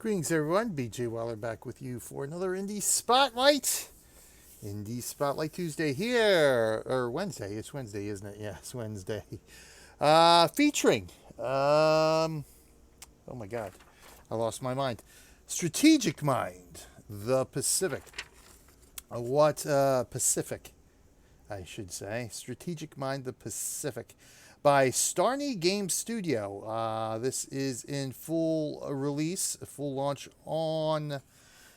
Greetings, everyone. BJ Waller back with you for another Indie Spotlight. Indie Spotlight Tuesday here, or Wednesday. It's Wednesday, isn't it? Yeah, it's Wednesday. Featuring, oh my God, I lost my mind. Strategic Mind, the Pacific. Pacific, I should say. Strategic Mind, the Pacific. By Starni Games Studio. This is in full release, full launch on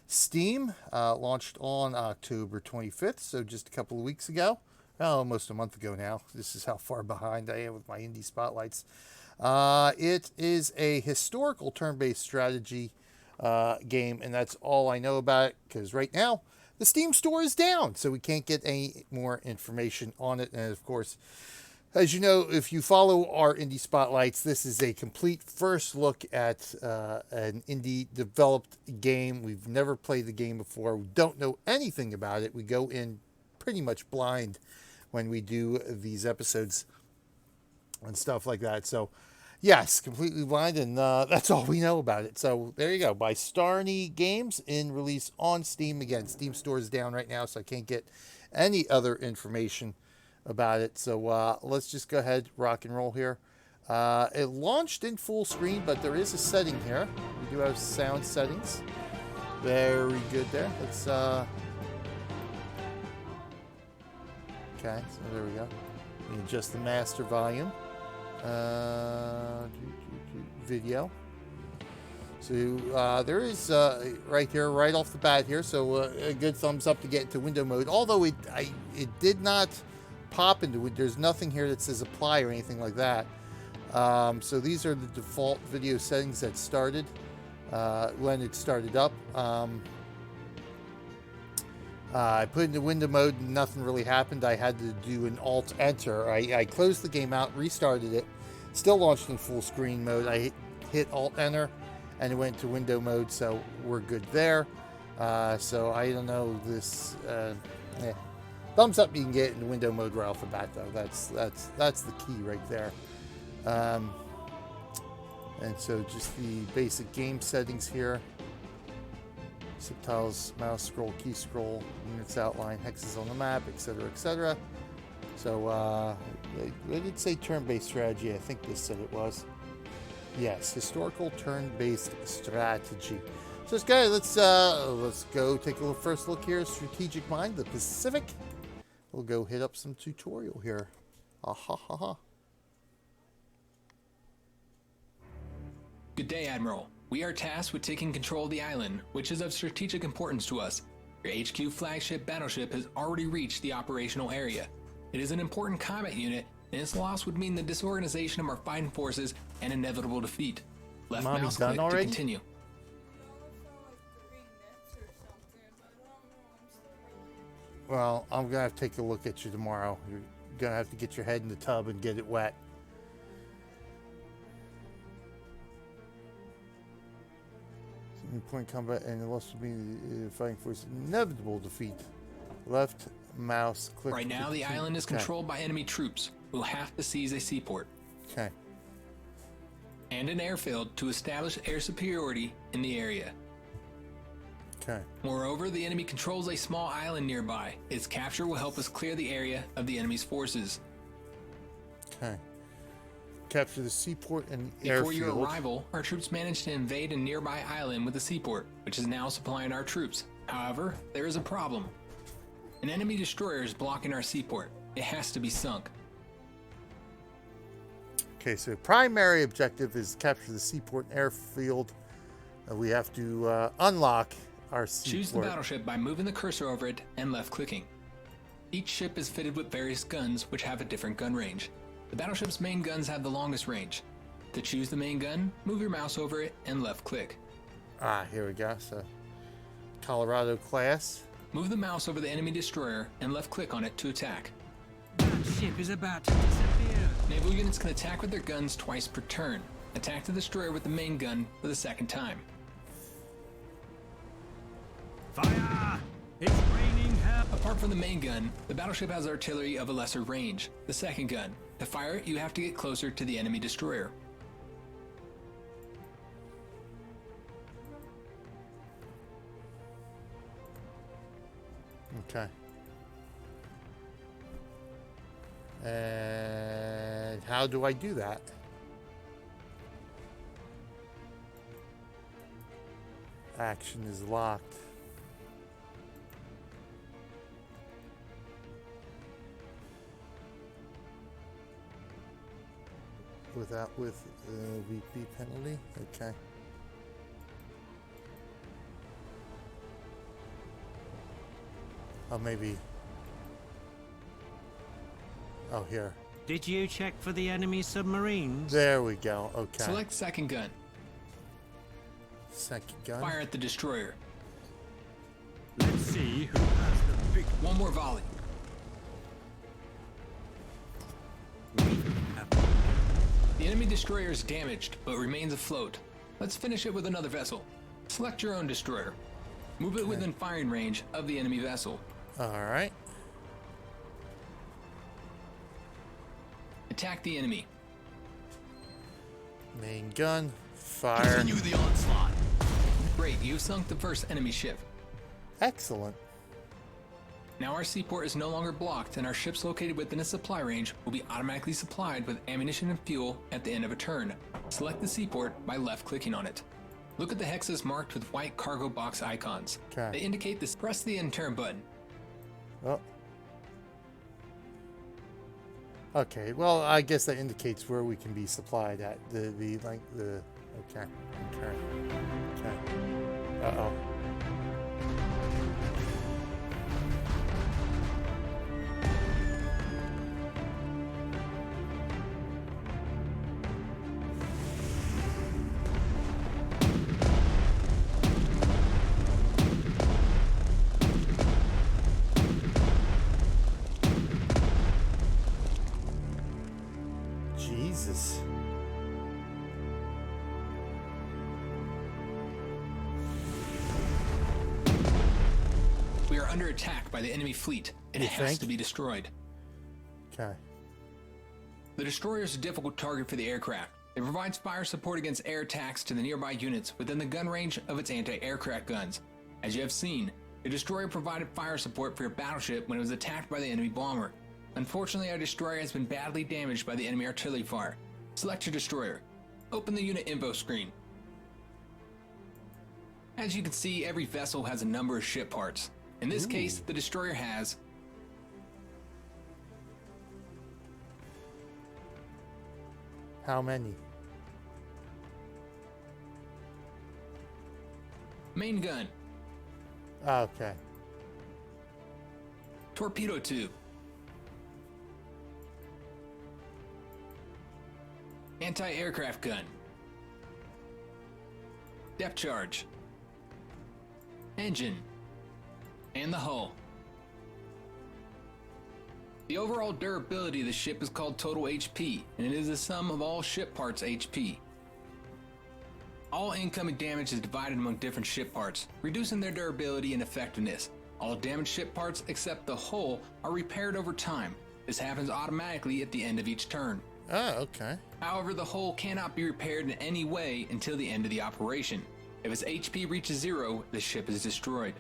Steam. Launched on October 25th, so just a couple of weeks ago. Well, almost a month ago now. This is how far behind I am with my indie spotlights. It is a historical turn-based strategy game, and that's all I know about it, because right now the Steam store is down, so we can't get any more information on it. And of course, as you know, if you follow our indie spotlights, this is a complete first look at an indie developed game. We've never played the game before. We don't know anything about it. We go in pretty much blind when we do these episodes and stuff like that. So, yes, completely blind, and that's all we know about it. So, there you go. By Starni Games, in release on Steam. Again, Steam store is down right now, so I can't get any other information about it. So let's just go ahead, rock and roll here. It launched in full screen, but there is a setting here. We do have sound settings. Very good there. Let's okay, so there we go. We adjust the master volume. Video. So there is right here, right off the bat here. So a good thumbs up to get into window mode. Although it did not pop into it. There's nothing here that says apply or anything like that. So these are the default video settings that started when it started up. I put it into window mode and nothing really happened. I had to do an alt enter. I closed the game out, restarted it, still launched in full screen mode. I hit alt enter and it went to window mode, so we're good there. So I don't know this. Thumbs up you can get in window mode right off the bat, though. That's the key right there. And so just the basic game settings here. Subtitles, mouse scroll, key scroll, units outline, hexes on the map, etc., etc. So I did say turn-based strategy. I think this said it was. Yes, historical turn-based strategy. So let's go take a little first look here. Strategic Mind, the Pacific. We'll go hit up some tutorial here. Good day, Admiral. We are tasked with taking control of the island, which is of strategic importance to us. Your HQ flagship battleship has already reached the operational area. It is an important combat unit, and its loss would mean the disorganization of our fighting forces and inevitable defeat. Left mouse click to continue. Well, I'm going to have to take a look at you tomorrow. You're going to have to get your head in the tub and get it wet. Point combat and the loss will be fighting force inevitable defeat. Left mouse click. Right now, the island is controlled by enemy troops who have to seize a seaport. Okay. And an airfield to establish air superiority in the area. Okay. Moreover, the enemy controls a small island nearby. Its capture will help us clear the area of the enemy's forces. Okay. Capture the seaport and airfield. Before your arrival, our troops managed to invade a nearby island with a seaport, which is now supplying our troops. However, there is a problem. An enemy destroyer is blocking our seaport. It has to be sunk. Okay, so primary objective is capture the seaport and airfield. We have to unlock our seaport. Choose the battleship by moving the cursor over it and left-clicking. Each ship is fitted with various guns, which have a different gun range. The battleship's main guns have the longest range. To choose the main gun, move your mouse over it and left-click. Here we go. So, Colorado class. Move the mouse over the enemy destroyer and left-click on it to attack. That ship is about to disappear. Naval units can attack with their guns twice per turn. Attack the destroyer with the main gun for the second time. Fire! It's raining hell. Apart from the main gun, the battleship has artillery of a lesser range. The second gun. To fire it, you have to get closer to the enemy destroyer. Okay. And how do I do that? Action is locked. With VP penalty? Okay. Oh, maybe. Oh, here. Did you check for the enemy submarines? There we go. Okay. Select second gun. Second gun. Fire at the destroyer. Let's see who has the big... One more volley. The enemy destroyer is damaged, but remains afloat. Let's finish it with another vessel. Select your own destroyer. Move it within firing range of the enemy vessel. Alright. Attack the enemy. Main gun. Fire. Continue the onslaught. Great, you've sunk the first enemy ship. Excellent. Now our seaport is no longer blocked, and our ships located within a supply range will be automatically supplied with ammunition and fuel at the end of a turn. Select the seaport by left-clicking on it. Look at the hexes marked with white cargo box icons. Okay. They indicate this. Press the end turn button. Oh. Okay, well, I guess that indicates where we can be supplied at. Okay. Uh-oh. Jesus. We are under attack by the enemy fleet. It has to be destroyed. Okay. The destroyer is a difficult target for the aircraft. It provides fire support against air attacks to the nearby units within the gun range of its anti-aircraft guns. As you have seen, the destroyer provided fire support for your battleship when it was attacked by the enemy bomber. Unfortunately, our destroyer has been badly damaged by the enemy artillery fire. Select your destroyer. Open the unit info screen. As you can see, every vessel has a number of ship parts. In this case, the destroyer has How many? main gun, Okay. torpedo tube, anti-aircraft gun, depth charge, engine, and the hull. The overall durability of the ship is called total HP, and it is the sum of all ship parts HP. All incoming damage is divided among different ship parts, reducing their durability and effectiveness. All damaged ship parts except the hull are repaired over time. This happens automatically at the end of each turn. Oh, okay. However, the hull cannot be repaired in any way until the end of the operation. If its HP reaches 0, the ship is destroyed.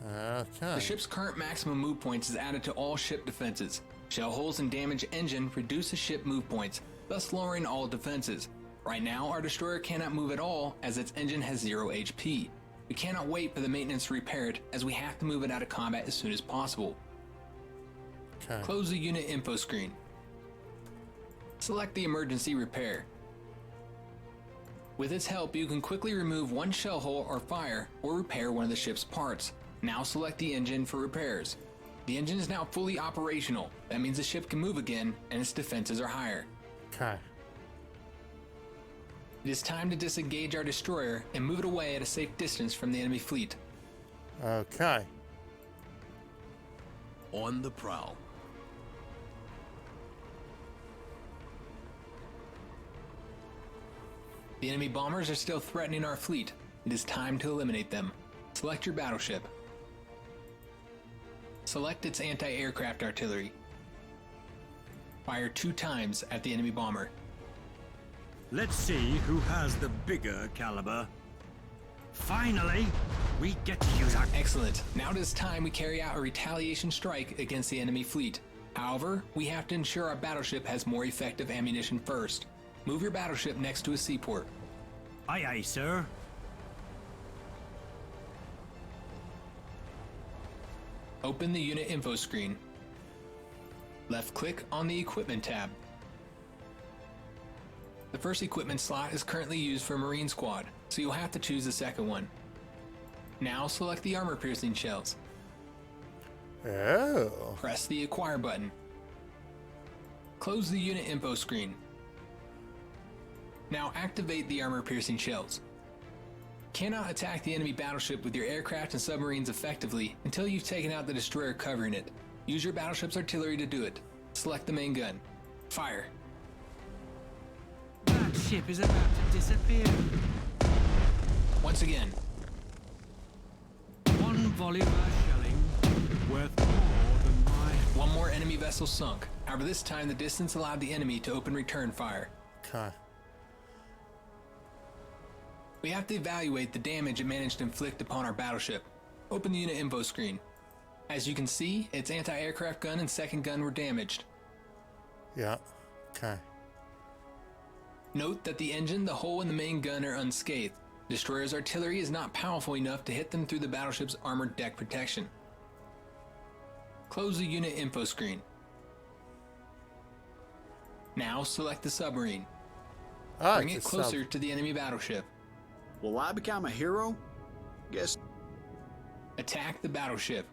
Okay. The ship's current maximum move points is added to all ship defenses. Shell holes and damaged engine reduce the ship move points, thus lowering all defenses. Right now, our destroyer cannot move at all as its engine has 0 HP. We cannot wait for the maintenance to repair it, as we have to move it out of combat as soon as possible. Okay. Close the unit info screen. Select the emergency repair. With its help, you can quickly remove one shell hole or fire, or repair one of the ship's parts. Now select the engine for repairs. The engine is now fully operational. That means the ship can move again, and its defenses are higher. Okay. It is time to disengage our destroyer and move it away at a safe distance from the enemy fleet. Okay. On the prowl. The enemy bombers are still threatening our fleet. It is time to eliminate them. Select your battleship. Select its anti-aircraft artillery. Fire 2 times at the enemy bomber. Let's see who has the bigger caliber. Finally! We get to use our... Excellent. Now it is time we carry out a retaliation strike against the enemy fleet. However, we have to ensure our battleship has more effective ammunition first. Move your battleship next to a seaport. Aye, aye, sir. Open the unit info screen. Left-click on the Equipment tab. The first equipment slot is currently used for Marine Squad, so you'll have to choose the second one. Now select the armor-piercing shells. Oh. Press the Acquire button. Close the unit info screen. Now activate the armor-piercing shells. Cannot attack the enemy battleship with your aircraft and submarines effectively until you've taken out the destroyer covering it. Use your battleship's artillery to do it. Select the main gun. Fire. That ship is about to disappear. Once again. One volley of our shelling worth more than my... One more enemy vessel sunk. However, this time the distance allowed the enemy to open return fire. Okay. We have to evaluate the damage it managed to inflict upon our battleship. Open the unit info screen. As you can see, its anti-aircraft gun and second gun were damaged. Yeah. Okay. Note that the engine, the hull, and the main gun are unscathed. Destroyer's artillery is not powerful enough to hit them through the battleship's armored deck protection. Close the unit info screen. Now select the submarine. Ah, Bring it's it a closer sub. to the enemy battleship. Will I become a hero? Guess. Attack the battleship.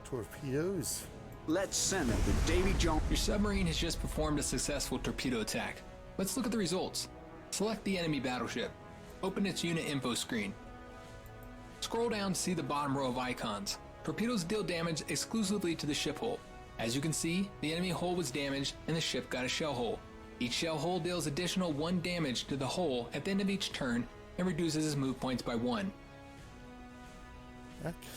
Torpedoes. Let's send it to Davy Jones. Your submarine has just performed a successful torpedo attack. Let's look at the results. Select the enemy battleship. Open its unit info screen. Scroll down to see the bottom row of icons. Torpedoes deal damage exclusively to the ship hull. As you can see, the enemy hull was damaged and the ship got a shell hole. Each shell hole deals additional 1 damage to the hull at the end of each turn and reduces its move points by 1.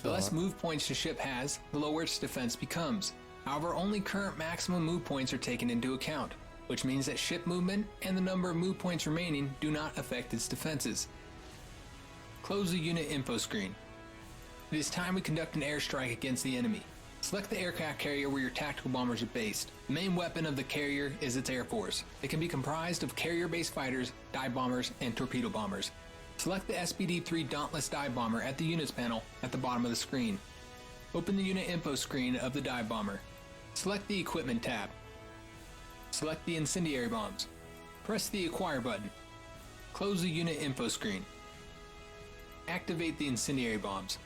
The less move points the ship has, the lower its defense becomes. However, only current maximum move points are taken into account, which means that ship movement and the number of move points remaining do not affect its defenses. Close the unit info screen. It is time we conduct an airstrike against the enemy. Select the aircraft carrier where your tactical bombers are based. The main weapon of the carrier is its air force. It can be comprised of carrier-based fighters, dive bombers, and torpedo bombers. Select the SBD-3 Dauntless dive bomber at the units panel at the bottom of the screen. Open the unit info screen of the dive bomber. Select the equipment tab. Select the incendiary bombs. Press the acquire button. Close the unit info screen. Activate the incendiary bombs.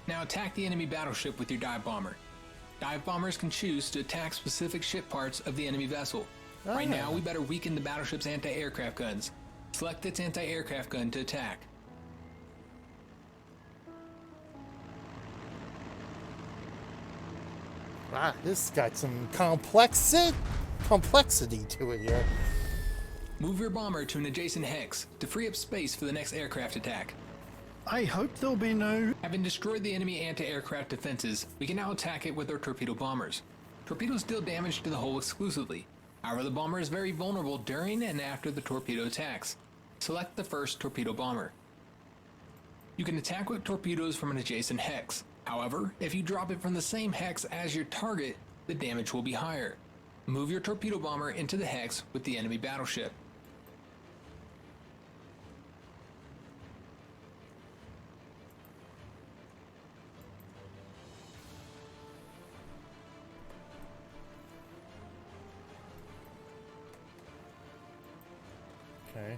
Now attack the enemy battleship with your dive bomber. Dive bombers can choose to attack specific ship parts of the enemy vessel. Right now, we better weaken the battleship's anti-aircraft guns. Select its anti-aircraft gun to attack. Wow, this got some complexity to it here. Move your bomber to an adjacent hex to free up space for the next aircraft attack. I hope there'll be no... Having destroyed the enemy anti-aircraft defenses, we can now attack it with our torpedo bombers. Torpedoes deal damage to the hull exclusively. However, the bomber is very vulnerable during and after the torpedo attacks. Select the first torpedo bomber. You can attack with torpedoes from an adjacent hex. However, if you drop it from the same hex as your target, the damage will be higher. Move your torpedo bomber into the hex with the enemy battleship. Okay.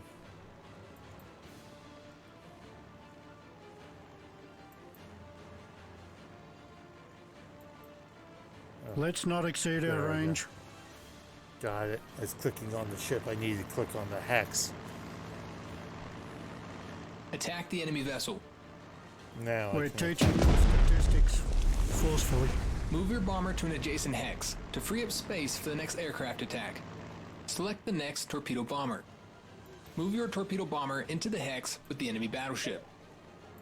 Let's not exceed There our we go. range. Got it. I was clicking on the ship. I needed to click on the hex. Attack the enemy vessel. Now We're I can... teaching them statistics forcefully. Move your bomber to an adjacent hex to free up space for the next aircraft attack. Select the next torpedo bomber. Move your torpedo bomber into the hex with the enemy battleship.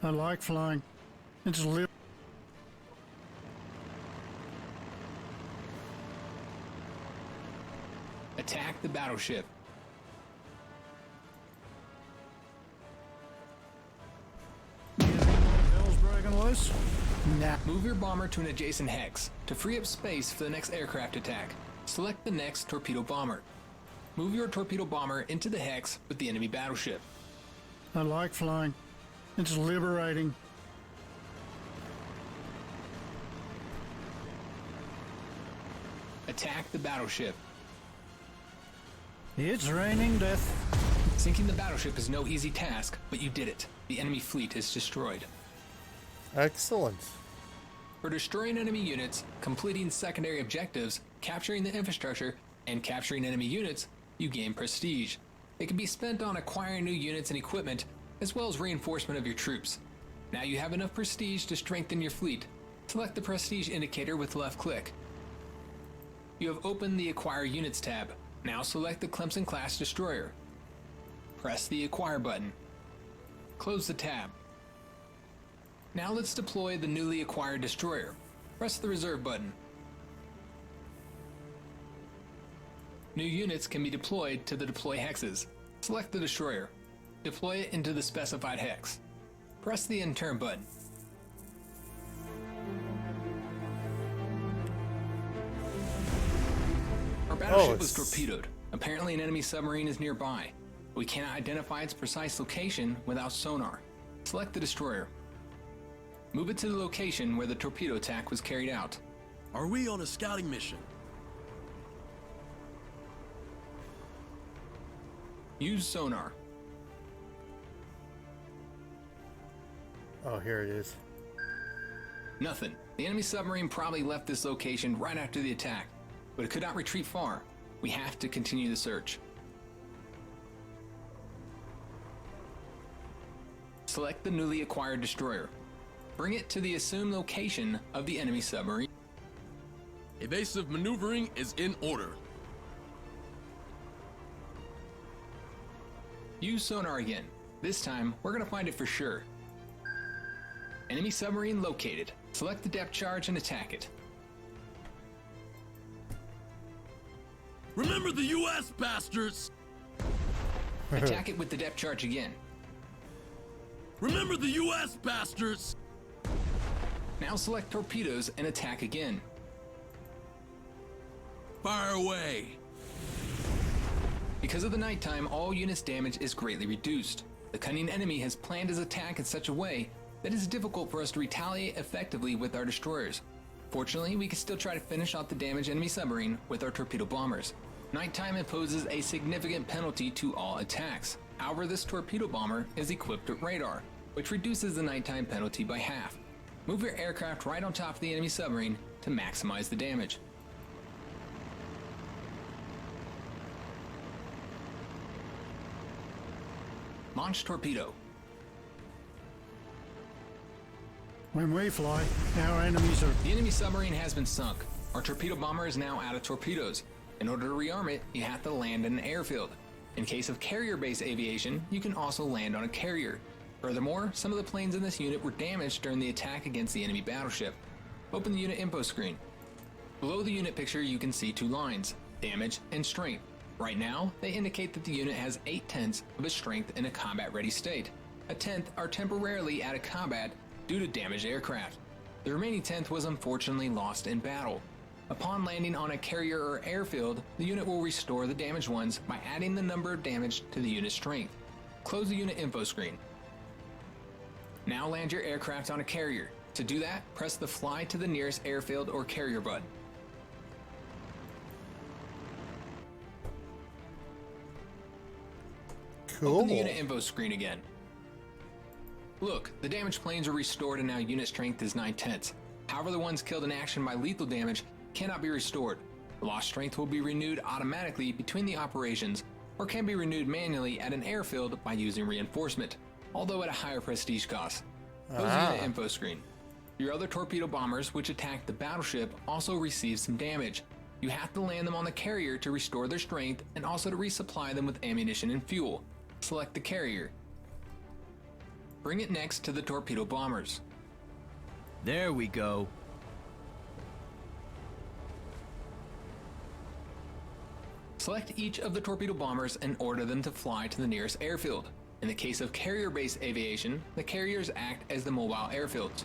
I like flying. It's lit. Attack the battleship. breaking loose? Nah. Move your bomber to an adjacent hex to free up space for the next aircraft attack. Select the next torpedo bomber. Move your torpedo bomber into the hex with the enemy battleship. I like flying. It's liberating. Attack the battleship. It's raining death. Sinking the battleship is no easy task, but you did it. The enemy fleet is destroyed. Excellent. For destroying enemy units, completing secondary objectives, capturing the infrastructure, and capturing enemy units, you gain prestige. It can be spent on acquiring new units and equipment, as well as reinforcement of your troops. Now you have enough prestige to strengthen your fleet. Select the prestige indicator with left click. You have opened the Acquire Units tab. Now select the Clemson class destroyer. Press the Acquire button. Close the tab. Now let's deploy the newly acquired destroyer. Press the Reserve button. New units can be deployed to the deploy hexes. Select the destroyer. Deploy it into the specified hex. Press the End Turn button. Our battleship was torpedoed. Apparently an enemy submarine is nearby. We cannot identify its precise location without sonar. Select the destroyer. Move it to the location where the torpedo attack was carried out. Are we on a scouting mission? Use sonar. Oh, here it is. Nothing. The enemy submarine probably left this location right after the attack, but it could not retreat far. We have to continue the search. Select the newly acquired destroyer. Bring it to the assumed location of the enemy submarine. Evasive maneuvering is in order. Use sonar again. This time, we're gonna find it for sure. Enemy submarine located. Select the depth charge and attack it. Remember the U.S., bastards! Attack it with the depth charge again. Remember the U.S., bastards! Now select torpedoes and attack again. Fire away! Because of the nighttime, all units' damage is greatly reduced. The cunning enemy has planned his attack in such a way that it is difficult for us to retaliate effectively with our destroyers. Fortunately, we can still try to finish off the damaged enemy submarine with our torpedo bombers. Nighttime imposes a significant penalty to all attacks. However, this torpedo bomber is equipped with radar, which reduces the nighttime penalty by half. Move your aircraft right on top of the enemy submarine to maximize the damage. Launch torpedo. When we fly, our enemies are... The enemy submarine has been sunk. Our torpedo bomber is now out of torpedoes. In order to rearm it, you have to land in an airfield. In case of carrier-based aviation, you can also land on a carrier. Furthermore, some of the planes in this unit were damaged during the attack against the enemy battleship. Open the unit info screen. Below the unit picture, you can see two lines, damage and strength. Right now, they indicate that the unit has 8/10 of its strength in a combat-ready state. A tenth are temporarily out of combat due to damaged aircraft. The remaining tenth was unfortunately lost in battle. Upon landing on a carrier or airfield, the unit will restore the damaged ones by adding the number of damage to the unit's strength. Close the unit info screen. Now land your aircraft on a carrier. To do that, press the Fly to the nearest airfield or carrier button. Cool. Open the unit info screen again. Look, the damaged planes are restored and now unit strength is 9/10. However, the ones killed in action by lethal damage cannot be restored. The lost strength will be renewed automatically between the operations or can be renewed manually at an airfield by using reinforcement, although at a higher prestige cost. Close the unit info screen. Your other torpedo bombers, which attacked the battleship, also received some damage. You have to land them on the carrier to restore their strength and also to resupply them with ammunition and fuel. Select the carrier. Bring it next to the torpedo bombers. There we go. Select each of the torpedo bombers and order them to fly to the nearest airfield. In the case of carrier-based aviation, the carriers act as the mobile airfields.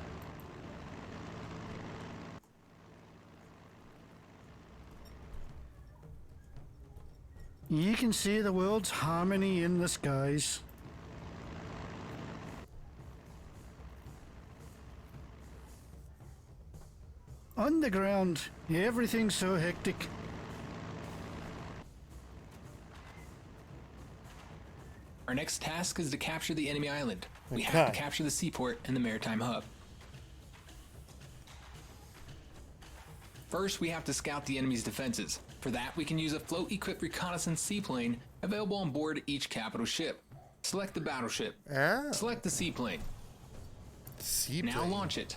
You can see the world's harmony in the skies. On the ground, everything's so hectic. Our next task is to capture the enemy island. We have to Okay. capture the seaport and the maritime hub. First, we have to scout the enemy's defenses. For that, we can use a float-equipped reconnaissance seaplane available on board each capital ship. Select the battleship. Oh. Select the seaplane. Seaplane. Now launch it.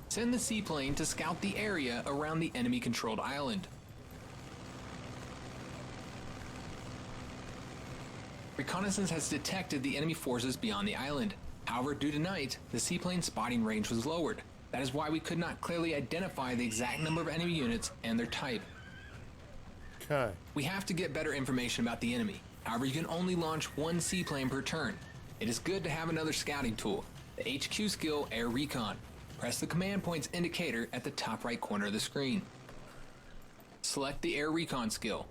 Send the seaplane to scout the area around the enemy-controlled island. Reconnaissance has detected the enemy forces beyond the island. However, due to night, the seaplane's spotting range was lowered. That is why we could not clearly identify the exact number of enemy units and their type. Okay. We have to get better information about the enemy. However, you can only launch one seaplane per turn. It is good to have another scouting tool, the HQ skill Air Recon. Press the command points indicator at the top right corner of the screen. Select the Air Recon skill.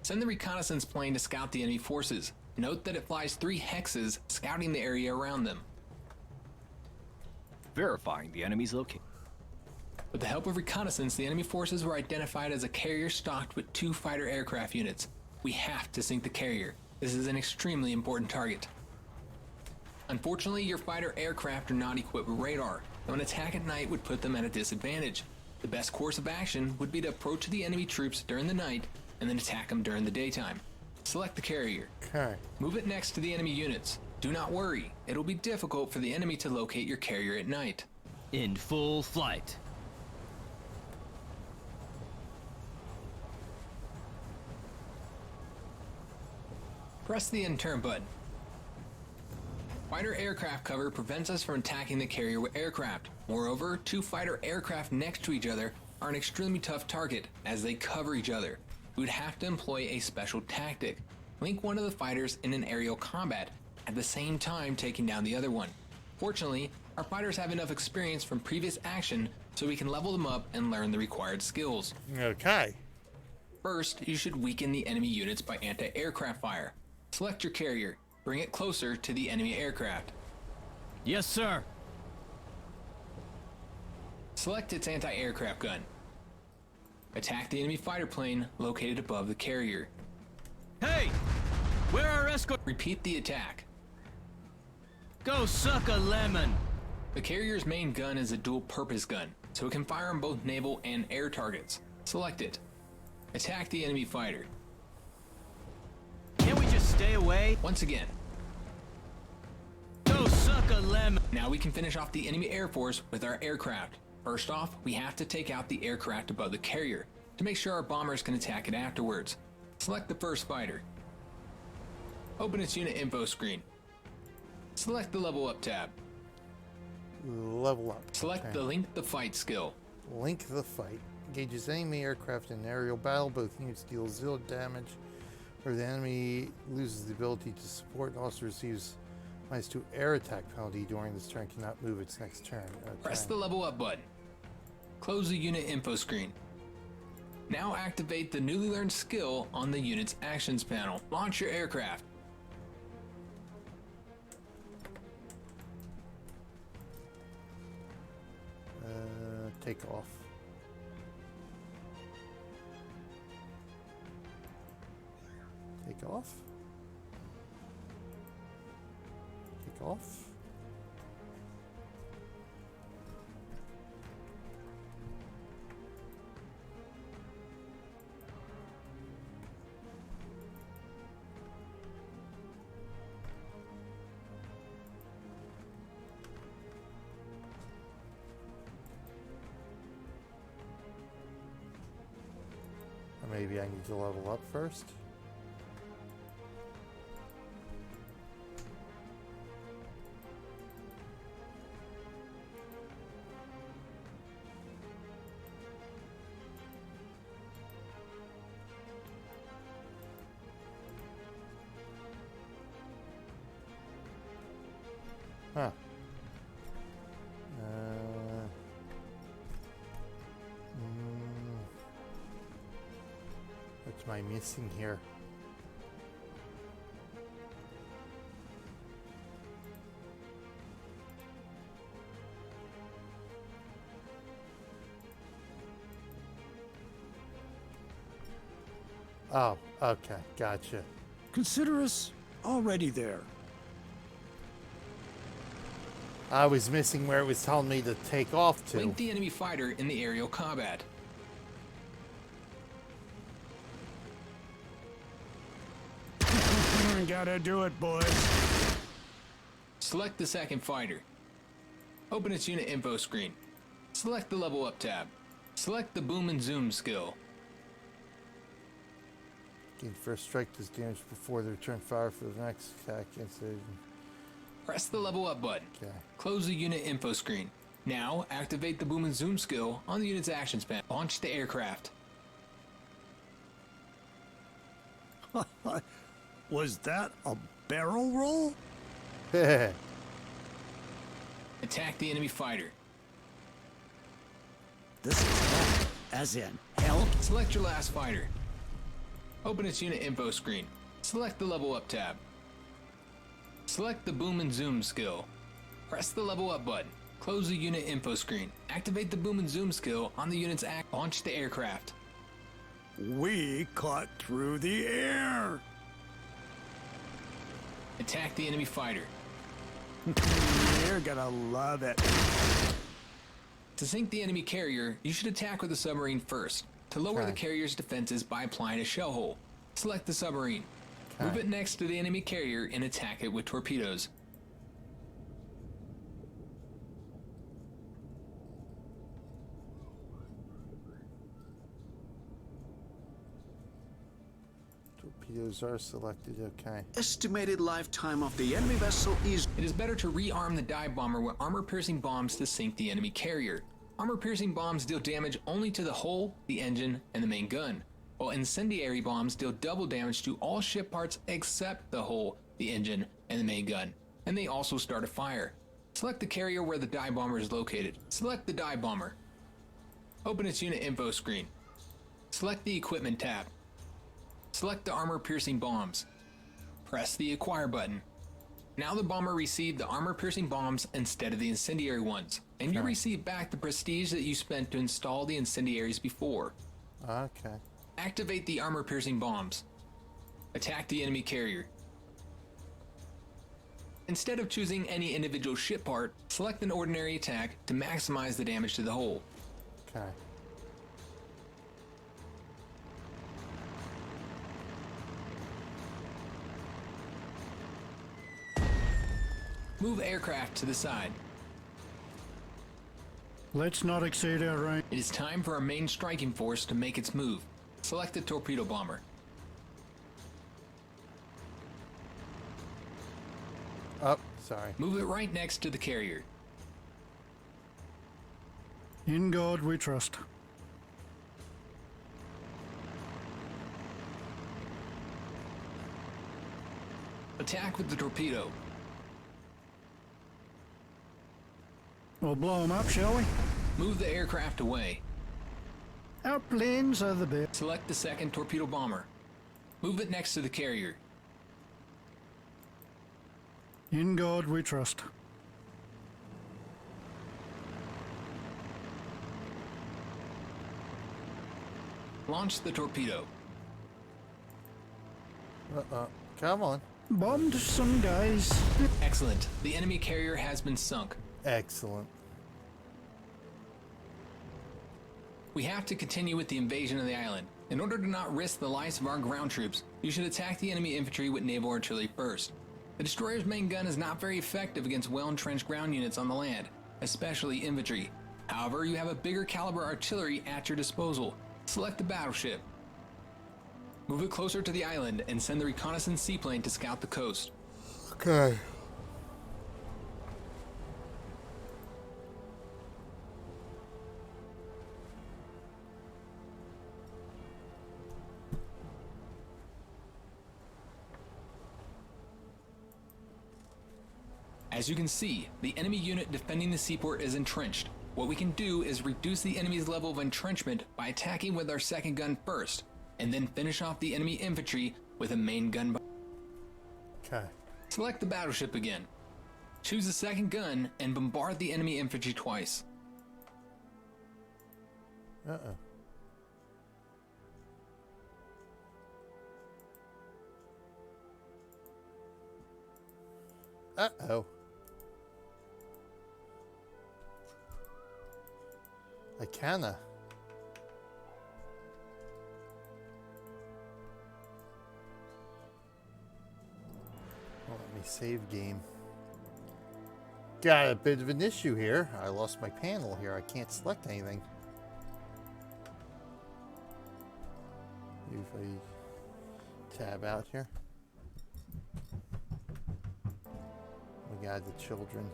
Send the reconnaissance plane to scout the enemy forces. Note that it flies 3 hexes, scouting the area around them. Verifying the enemy's location. With the help of reconnaissance, the enemy forces were identified as a carrier stocked with 2 fighter aircraft units. We have to sink the carrier. This is an extremely important target. Unfortunately, your fighter aircraft are not equipped with radar, and an attack at night would put them at a disadvantage. The best course of action would be to approach the enemy troops during the night and then attack them during the daytime. Select the carrier. Okay. Move it next to the enemy units. Do not worry, it'll be difficult for the enemy to locate your carrier at night. In full flight. Press the end turn button. Fighter aircraft cover prevents us from attacking the carrier with aircraft. Moreover, 2 fighter aircraft next to each other are an extremely tough target as they cover each other. We would have to employ a special tactic. Link one of the fighters in an aerial combat, at the same time taking down the other one. Fortunately, our fighters have enough experience from previous action so we can level them up and learn the required skills. Okay. First, you should weaken the enemy units by anti-aircraft fire. Select your carrier. Bring it closer to the enemy aircraft. Yes, sir. Select its anti-aircraft gun. Attack the enemy fighter plane located above the carrier. Hey! Where are escort? Repeat the attack. Go suck a lemon! The carrier's main gun is a dual-purpose gun, so it can fire on both naval and air targets. Select it. Attack the enemy fighter. Can't we just stay away? Once again. Go suck a lemon! Now we can finish off the enemy air force with our aircraft. First off, we have to take out the aircraft above the carrier to make sure our bombers can attack it afterwards. Select the first fighter. Open its unit info screen. Select the level up tab. Level up. Select Okay. the link the fight skill. Link the fight. Engages enemy aircraft in aerial battle. Both units deal 0 damage, or the enemy loses the ability to support and also receives -2 air attack penalty during this turn. Cannot move its next turn. Okay. Press the level up button. Close the unit info screen. Now activate the newly learned skill on the unit's actions panel. Launch your aircraft. Take off. Take off. Take off. Or maybe I need to level up first. Huh. What am I missing here? Oh, okay, gotcha. Consider us already there. I was missing where it was telling me to take off to. Link the enemy fighter in the aerial combat. Gotta do it, boys. Select the second fighter. Open its unit info screen. Select the level up tab. Select the boom and zoom skill. Gain first strike does damage before the return fire for the next attack. Press the level up button. Okay. Close the unit info screen. Now activate the boom and zoom skill on the unit's actions panel. Launch the aircraft. Was that a barrel roll? Attack the enemy fighter. This is help. As in, help? Select your last fighter. Open its unit info screen. Select the level up tab. Select the boom and zoom skill. Press the level up button. Close the unit info screen. Activate the boom and zoom skill on the unit's launch the aircraft. We caught through the air. Attack the enemy fighter. You're gonna love it. To sink the enemy carrier, you should attack with the submarine first, to lower the carrier's defenses by applying a shell hole. Select the submarine. Move it next to the enemy carrier and attack it with torpedoes. Torpedoes are selected, okay. Estimated lifetime of the enemy vessel is... It is better to rearm the dive bomber with armor-piercing bombs to sink the enemy carrier. Armor-piercing bombs deal damage only to the hull, the engine, and the main gun, while incendiary bombs deal double damage to all ship parts except the hull, the engine, and the main gun, and they also start a fire. Select the carrier where the dive bomber is located. Select the dive bomber. Open its unit info screen. Select the equipment tab. Select the armor-piercing bombs. Press the acquire button. Now the bomber received the armor-piercing bombs instead of the incendiary ones, and you receive back the prestige that you spent to install the incendiaries before. Okay. Activate the armor-piercing bombs. Attack the enemy carrier. Instead of choosing any individual ship part, select an ordinary attack to maximize the damage to the hull. Okay. Move aircraft to the side. Let's not exceed our range. It is time for our main striking force to make its move. Select the torpedo bomber. Oh, sorry. Move it right next to the carrier. In God we trust. Attack with the torpedo. We'll blow them up, shall we? Move the aircraft away. Our planes are the best. Select the second torpedo bomber. Move it next to the carrier. In God we trust. Launch the torpedo. Come on. Bombed some guys. Excellent. The enemy carrier has been sunk. Excellent. We have to continue with the invasion of the island. In order to not risk the lives of our ground troops, you should attack the enemy infantry with naval artillery first. The destroyer's main gun is not very effective against well-entrenched ground units on the land, especially infantry. However, you have a bigger caliber artillery at your disposal. Select the battleship. Move it closer to the island and send the reconnaissance seaplane to scout the coast. Okay. As you can see, the enemy unit defending the seaport is entrenched. What we can do is reduce the enemy's level of entrenchment by attacking with our second gun first, and then finish off the enemy infantry with a main gun. Okay. Select the battleship again. Choose the second gun and bombard the enemy infantry twice. Uh-oh. Uh-oh. I canna. Well, let me save game. Got a bit of an issue here. I lost my panel here. I can't select anything. If I tab out here. We got the children.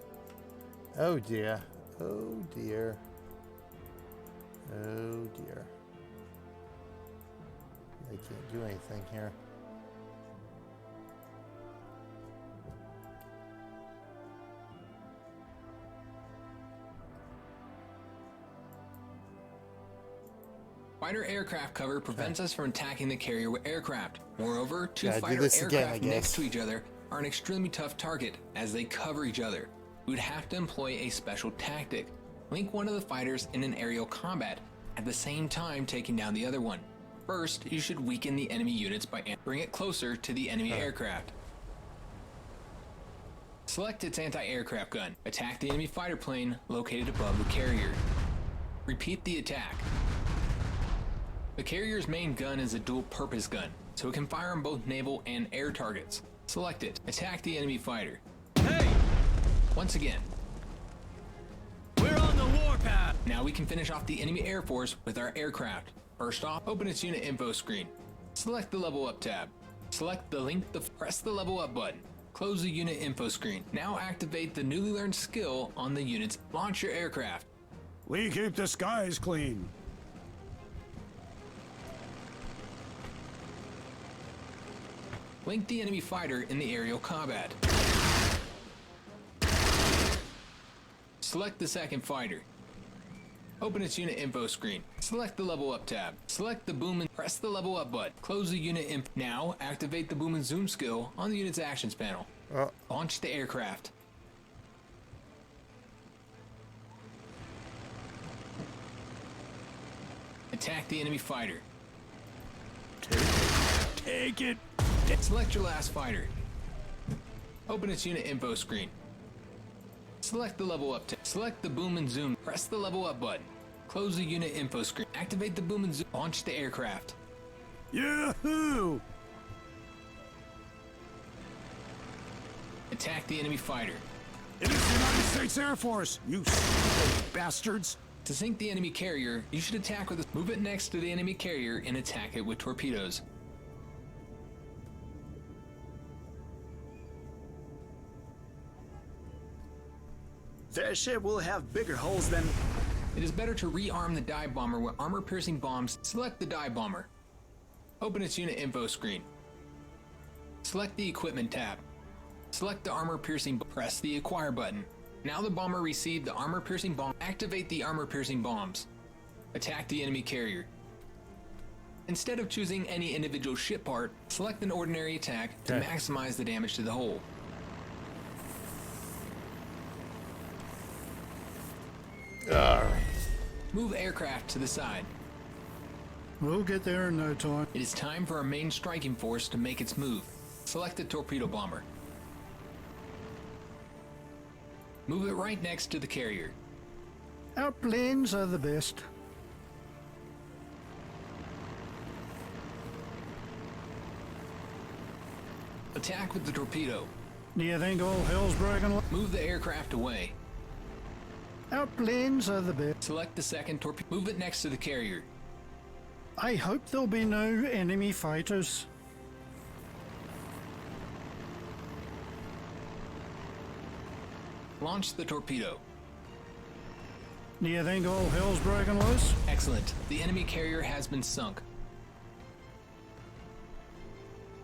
Oh dear. Oh dear. Oh dear. They can't do anything here. Fighter aircraft cover prevents us from attacking the carrier with aircraft. Moreover, two Gotta do fighter this again, aircraft I next guess. to each other are an extremely tough target as they cover each other. We would have to employ a special tactic. Link one of the fighters in an aerial combat, at the same time taking down the other one. First, you should weaken the enemy units by bring it closer to the enemy aircraft. Select its anti-aircraft gun. Attack the enemy fighter plane located above the carrier. Repeat the attack. The carrier's main gun is a dual-purpose gun, so it can fire on both naval and air targets. Select it. Attack the enemy fighter. Hey! Once again. We're on the warpath! Now we can finish off the enemy air force with our aircraft. First off, open its unit info screen. Select the level up tab. Select the link, press the level up button. Close the unit info screen. Now activate the newly learned skill on the units. Launch your aircraft. We keep the skies clean. Link the enemy fighter in the aerial combat. Select the second fighter. Open its unit info screen. Select the level up tab. Select the boom and press the level up button. Close the unit info. Now activate the boom and zoom skill on the unit's actions panel. Launch the aircraft. Attack the enemy fighter. Take it. Select your last fighter. Open its unit info screen. Select the level up tab. Select the boom and zoom. Press the level up button. Close the unit info screen. Activate the boom and zoom. Launch the aircraft. Yahoo! Attack the enemy fighter. It is the United States Air Force, you stupid bastards! To sink the enemy carrier, you should attack with a... Move it next to the enemy carrier and attack it with torpedoes. Their ship will have bigger holes than... It is better to rearm the dive bomber with armor-piercing bombs. Select the dive bomber. Open its unit info screen. Select the equipment tab. Select the armor-piercing. Press the acquire button. Now the bomber received the armor-piercing bomb. Activate the armor-piercing bombs. Attack the enemy carrier. Instead of choosing any individual ship part, select an ordinary attack to maximize the damage to the hull. Alright. Move aircraft to the side. We'll get there in no time. It is time for our main striking force to make its move. Select the torpedo bomber. Move it right next to the carrier. Our planes are the best. Attack with the torpedo. Do you think all hell's broken loose? Move the aircraft away. Our planes are the best. Select the second torpedo. Move it next to the carrier. I hope there'll be no enemy fighters. Launch the torpedo. Do you think all hell's broken loose? Excellent. The enemy carrier has been sunk.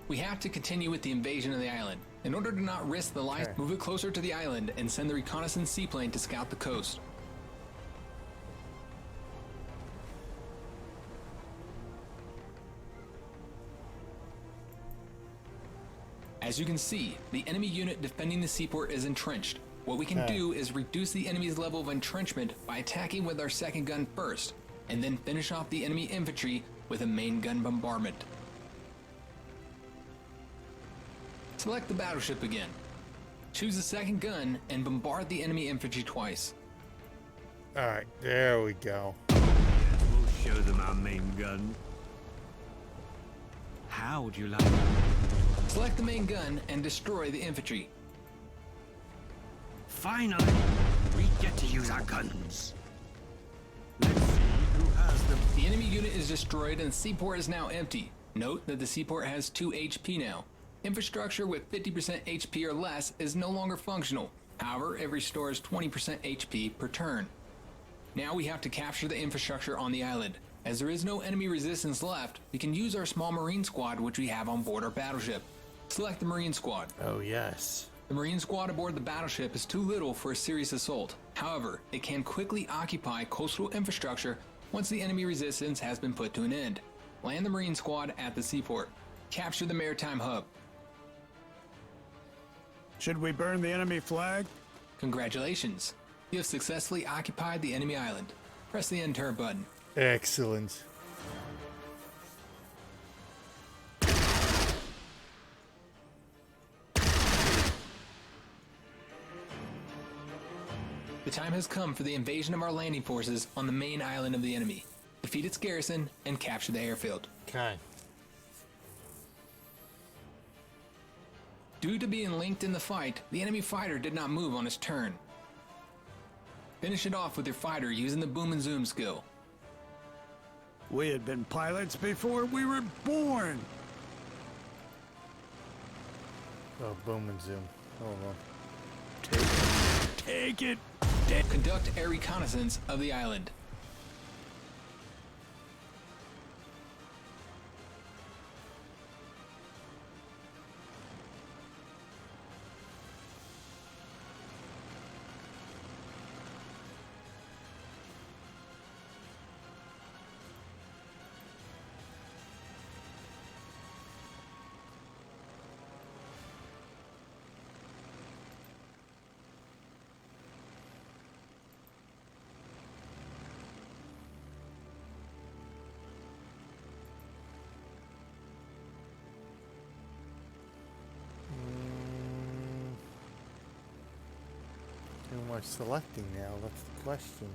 We have to continue with the invasion of the island. In order to not risk the life, move it closer to the island and send the reconnaissance seaplane to scout the coast. As you can see, the enemy unit defending the seaport is entrenched. What we can do is reduce the enemy's level of entrenchment by attacking with our second gun first, and then finish off the enemy infantry with a main gun bombardment. Select the battleship again. Choose the second gun and bombard the enemy infantry twice. Alright, there we go. We'll show them our main gun. How would you like it? Select the main gun and destroy the infantry. Finally, we get to use our guns. Let's see who has them. The enemy unit is destroyed and the seaport is now empty. Note that the seaport has 2 HP now. Infrastructure with 50% HP or less is no longer functional. However, it restores 20% HP per turn. Now we have to capture the infrastructure on the island. As there is no enemy resistance left, we can use our small marine squad which we have on board our battleship. Select the marine squad. Oh, yes. The marine squad aboard the battleship is too little for a serious assault. However, it can quickly occupy coastal infrastructure once the enemy resistance has been put to an end. Land the marine squad at the seaport. Capture the maritime hub. Should we burn the enemy flag? Congratulations. You have successfully occupied the enemy island. Press the enter button. Excellent. The time has come for the invasion of our landing forces on the main island of the enemy. Defeat its garrison and capture the airfield. Okay. Due to being linked in the fight, the enemy fighter did not move on his turn. Finish it off with your fighter using the boom and zoom skill. We had been pilots before we were born. Oh, boom and zoom. Hold on. Take it. Conduct air reconnaissance of the island. Who am I selecting now? That's the question.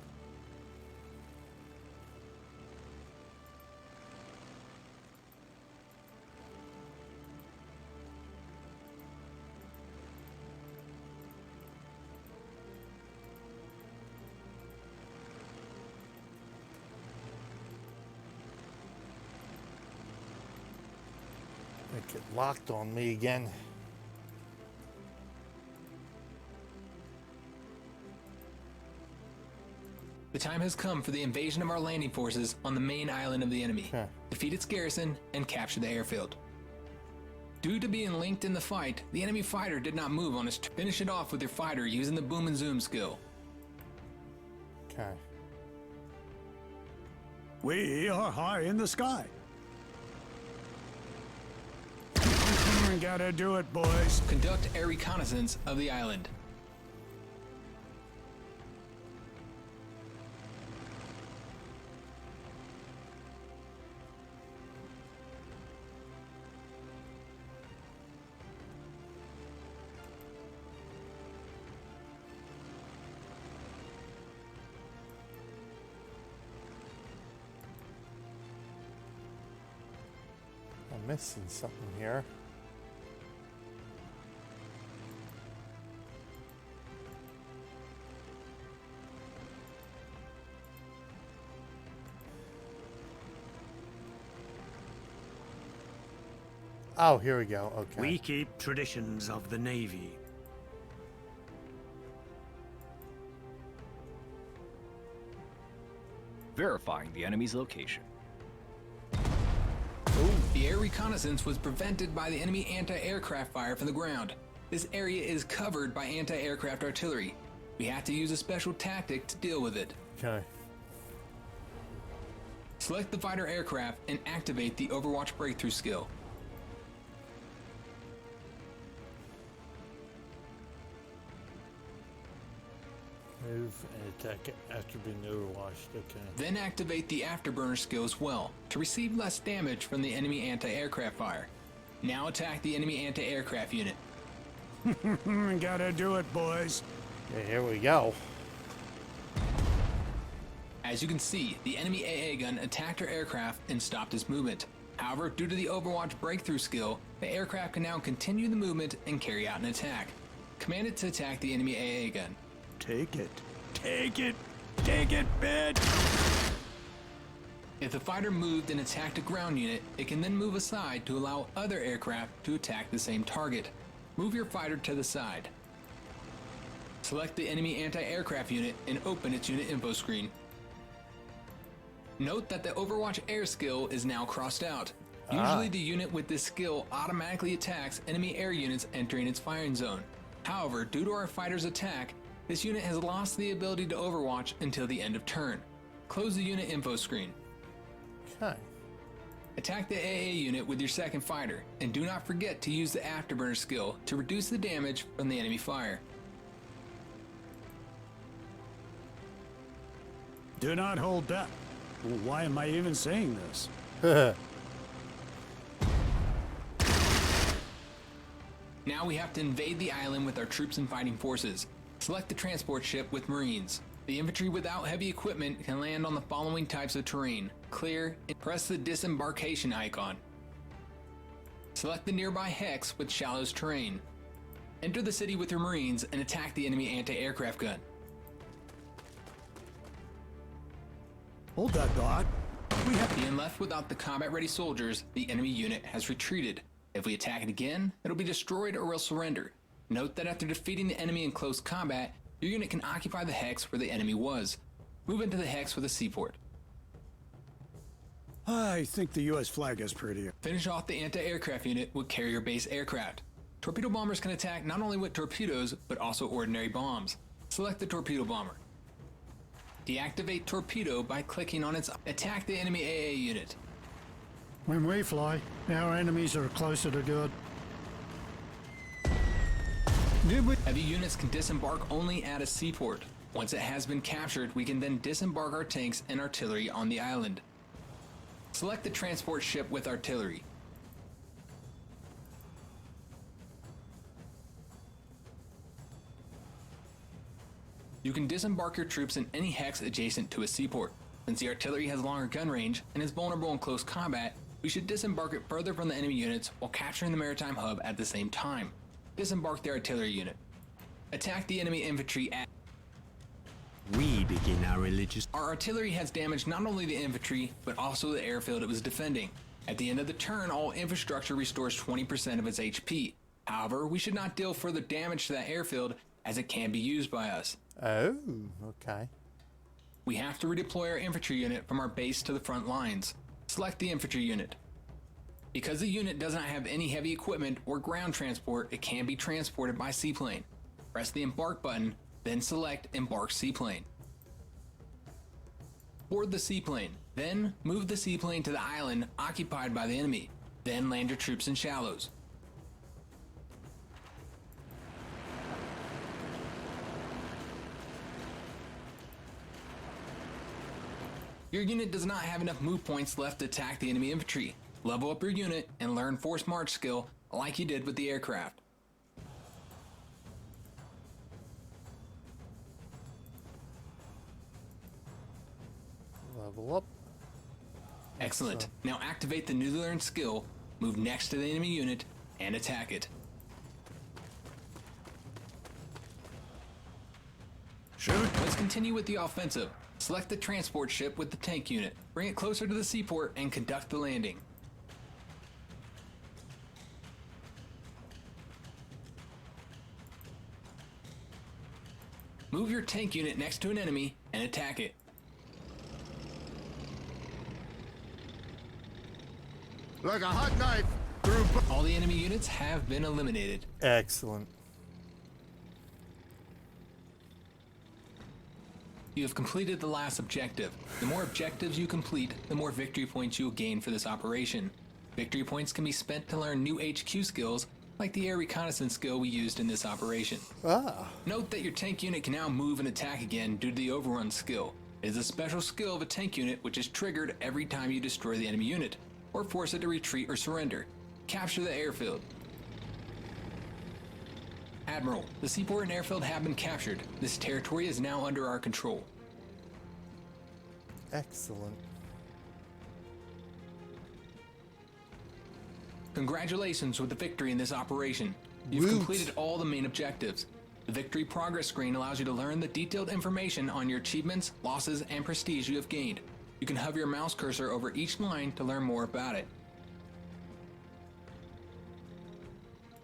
They get locked on me again. The time has come for the invasion of our landing forces on the main island of the enemy. Okay. Defeat its garrison and capture the airfield. Due to being linked in the fight, the enemy fighter did not move on his turn. Finish it off with your fighter using the boom and zoom skill. Okay. We are high in the sky. Gotta do it, boys. Conduct air reconnaissance of the island. I'm missing something here. Oh, here we go. Okay. We keep traditions of the Navy. Verifying the enemy's location. The air reconnaissance was prevented by the enemy anti-aircraft fire from the ground. This area is covered by anti-aircraft artillery. We have to use a special tactic to deal with it. Okay. Select the fighter aircraft and activate the Overwatch breakthrough skill. Move and attack after being overwatched. Okay. Then activate the Afterburner skill as well to receive less damage from the enemy anti-aircraft fire. Now attack the enemy anti-aircraft unit. Gotta do it, boys. Okay, here we go. As you can see, the enemy AA gun attacked our aircraft and stopped its movement. However, due to the Overwatch breakthrough skill, the aircraft can now continue the movement and carry out an attack. Command it to attack the enemy AA gun. Take it. Take it. Take it, bitch! If the fighter moved and attacked a ground unit, it can then move aside to allow other aircraft to attack the same target. Move your fighter to the side. Select the enemy anti-aircraft unit and open its unit info screen. Note that the Overwatch air skill is now crossed out. Usually the unit with this skill automatically attacks enemy air units entering its firing zone. However, due to our fighter's attack, this unit has lost the ability to overwatch until the end of turn. Close the unit info screen. Okay. Attack the AA unit with your second fighter, and do not forget to use the Afterburner skill to reduce the damage from the enemy fire. Do not hold back. Well, why am I even saying this? Now we have to invade the island with our troops and fighting forces. Select the transport ship with Marines. The infantry without heavy equipment can land on the following types of terrain. Clear, and press the disembarkation icon. Select the nearby hex with shallows terrain. Enter the city with your Marines and attack the enemy anti-aircraft gun. Hold that thought. We have... Being left without the combat-ready soldiers, the enemy unit has retreated. If we attack it again, it'll be destroyed or will surrender. Note that after defeating the enemy in close combat, your unit can occupy the hex where the enemy was. Move into the hex with a seaport. I think the U.S. flag is prettier. Finish off the anti-aircraft unit with carrier base aircraft. Torpedo bombers can attack not only with torpedoes, but also ordinary bombs. Select the torpedo bomber. Deactivate torpedo by clicking on its attack the enemy AA unit. When we fly, our enemies are closer to good. Heavy units can disembark only at a seaport. Once it has been captured, we can then disembark our tanks and artillery on the island. Select the transport ship with artillery. You can disembark your troops in any hex adjacent to a seaport. Since the artillery has longer gun range and is vulnerable in close combat, we should disembark it further from the enemy units while capturing the maritime hub at the same time. Disembark the artillery unit. Attack the enemy infantry at... We begin our religious... Our artillery has damaged not only the infantry, but also the airfield it was defending. At the end of the turn, all infrastructure restores 20% of its HP. However, we should not deal further damage to that airfield as it can be used by us. Oh, okay. We have to redeploy our infantry unit from our base to the front lines. Select the infantry unit. Because the unit does not have any heavy equipment or ground transport, it can be transported by seaplane. Press the embark button, then select embark seaplane. Board the seaplane, then move the seaplane to the island occupied by the enemy. Then land your troops in shallows. Your unit does not have enough move points left to attack the enemy infantry. Level up your unit and learn force march skill like you did with the aircraft. Level up. Excellent. Now activate the newly learned skill, move next to the enemy unit, and attack it. Shoot. Let's continue with the offensive. Select the transport ship with the tank unit. Bring it closer to the seaport and conduct the landing. Move your tank unit next to an enemy and attack it. Like a hot knife through... All the enemy units have been eliminated. Excellent. You have completed the last objective. The more objectives you complete, the more victory points you will gain for this operation. Victory points can be spent to learn new HQ skills, like the air reconnaissance skill we used in this operation. Note that your tank unit can now move and attack again due to the overrun skill. It is a special skill of a tank unit which is triggered every time you destroy the enemy unit, or force it to retreat or surrender. Capture the airfield. Admiral, the seaport and airfield have been captured. This territory is now under our control. Excellent. Congratulations with the victory in this operation. You've completed all the main objectives. The victory progress screen allows you to learn the detailed information on your achievements, losses, and prestige you have gained. You can hover your mouse cursor over each line to learn more about it.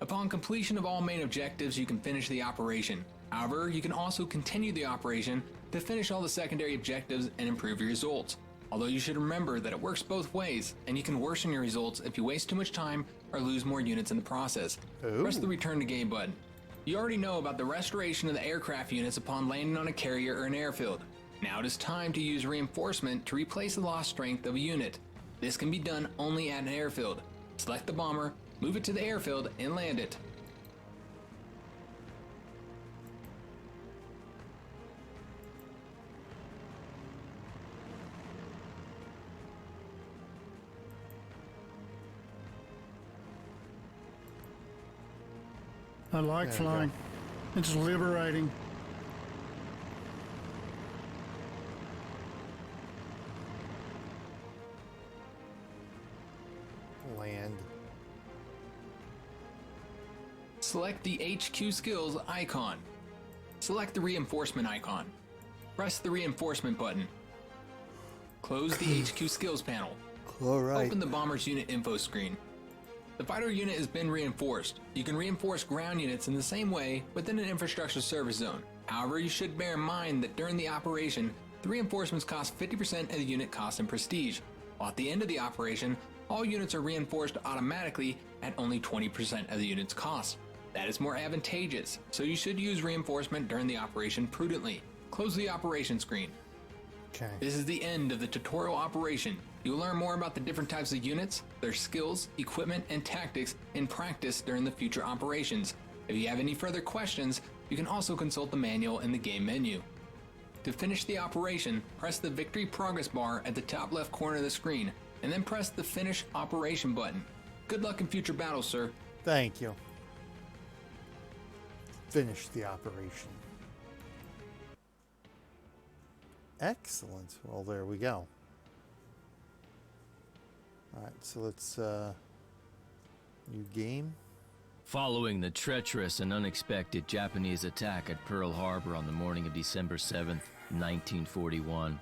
Upon completion of all main objectives, you can finish the operation. However, you can also continue the operation to finish all the secondary objectives and improve your results. Although you should remember that it works both ways, and you can worsen your results if you waste too much time or lose more units in the process. Press the return to game button. You already know about the restoration of the aircraft units upon landing on a carrier or an airfield. Now it is time to use reinforcement to replace the lost strength of a unit. This can be done only at an airfield. Select the bomber, move it to the airfield, and land it. I like flying. It's liberating. Land. Select the HQ skills icon. Select the reinforcement icon. Press the reinforcement button. Close the HQ skills panel. All right. Open the bomber's unit info screen. The fighter unit has been reinforced. You can reinforce ground units in the same way within an infrastructure service zone. However, you should bear in mind that during the operation, the reinforcements cost 50% of the unit cost and prestige, while at the end of the operation, all units are reinforced automatically at only 20% of the unit's cost. That is more advantageous, so you should use reinforcement during the operation prudently. Close the operation screen. Okay. This is the end of the tutorial operation. You will learn more about the different types of units, their skills, equipment, and tactics in practice during the future operations. If you have any further questions, you can also consult the manual in the game menu. To finish the operation, press the Victory Progress bar at the top left corner of the screen, and then press the Finish Operation button. Good luck in future battles, sir. Thank you. Finish the operation. Excellent. Well, there we go. All right, so let's new game. Following the treacherous and unexpected Japanese attack at Pearl Harbor on the morning of December 7th, 1941,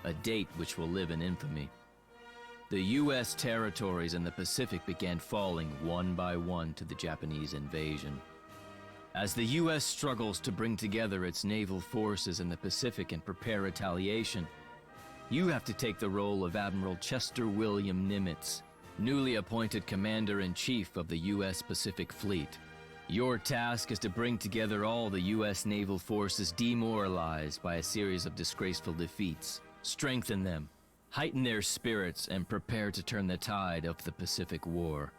a date which will live in infamy, the U.S. territories in the Pacific began falling one by one to the Japanese invasion. As the U.S. struggles to bring together its naval forces in the Pacific and prepare retaliation, you have to take the role of Admiral Chester William Nimitz, newly appointed Commander-in-Chief of the U.S. Pacific Fleet. Your task is to bring together all the U.S. naval forces demoralized by a series of disgraceful defeats, strengthen them, heighten their spirits, and prepare to turn the tide of the Pacific War.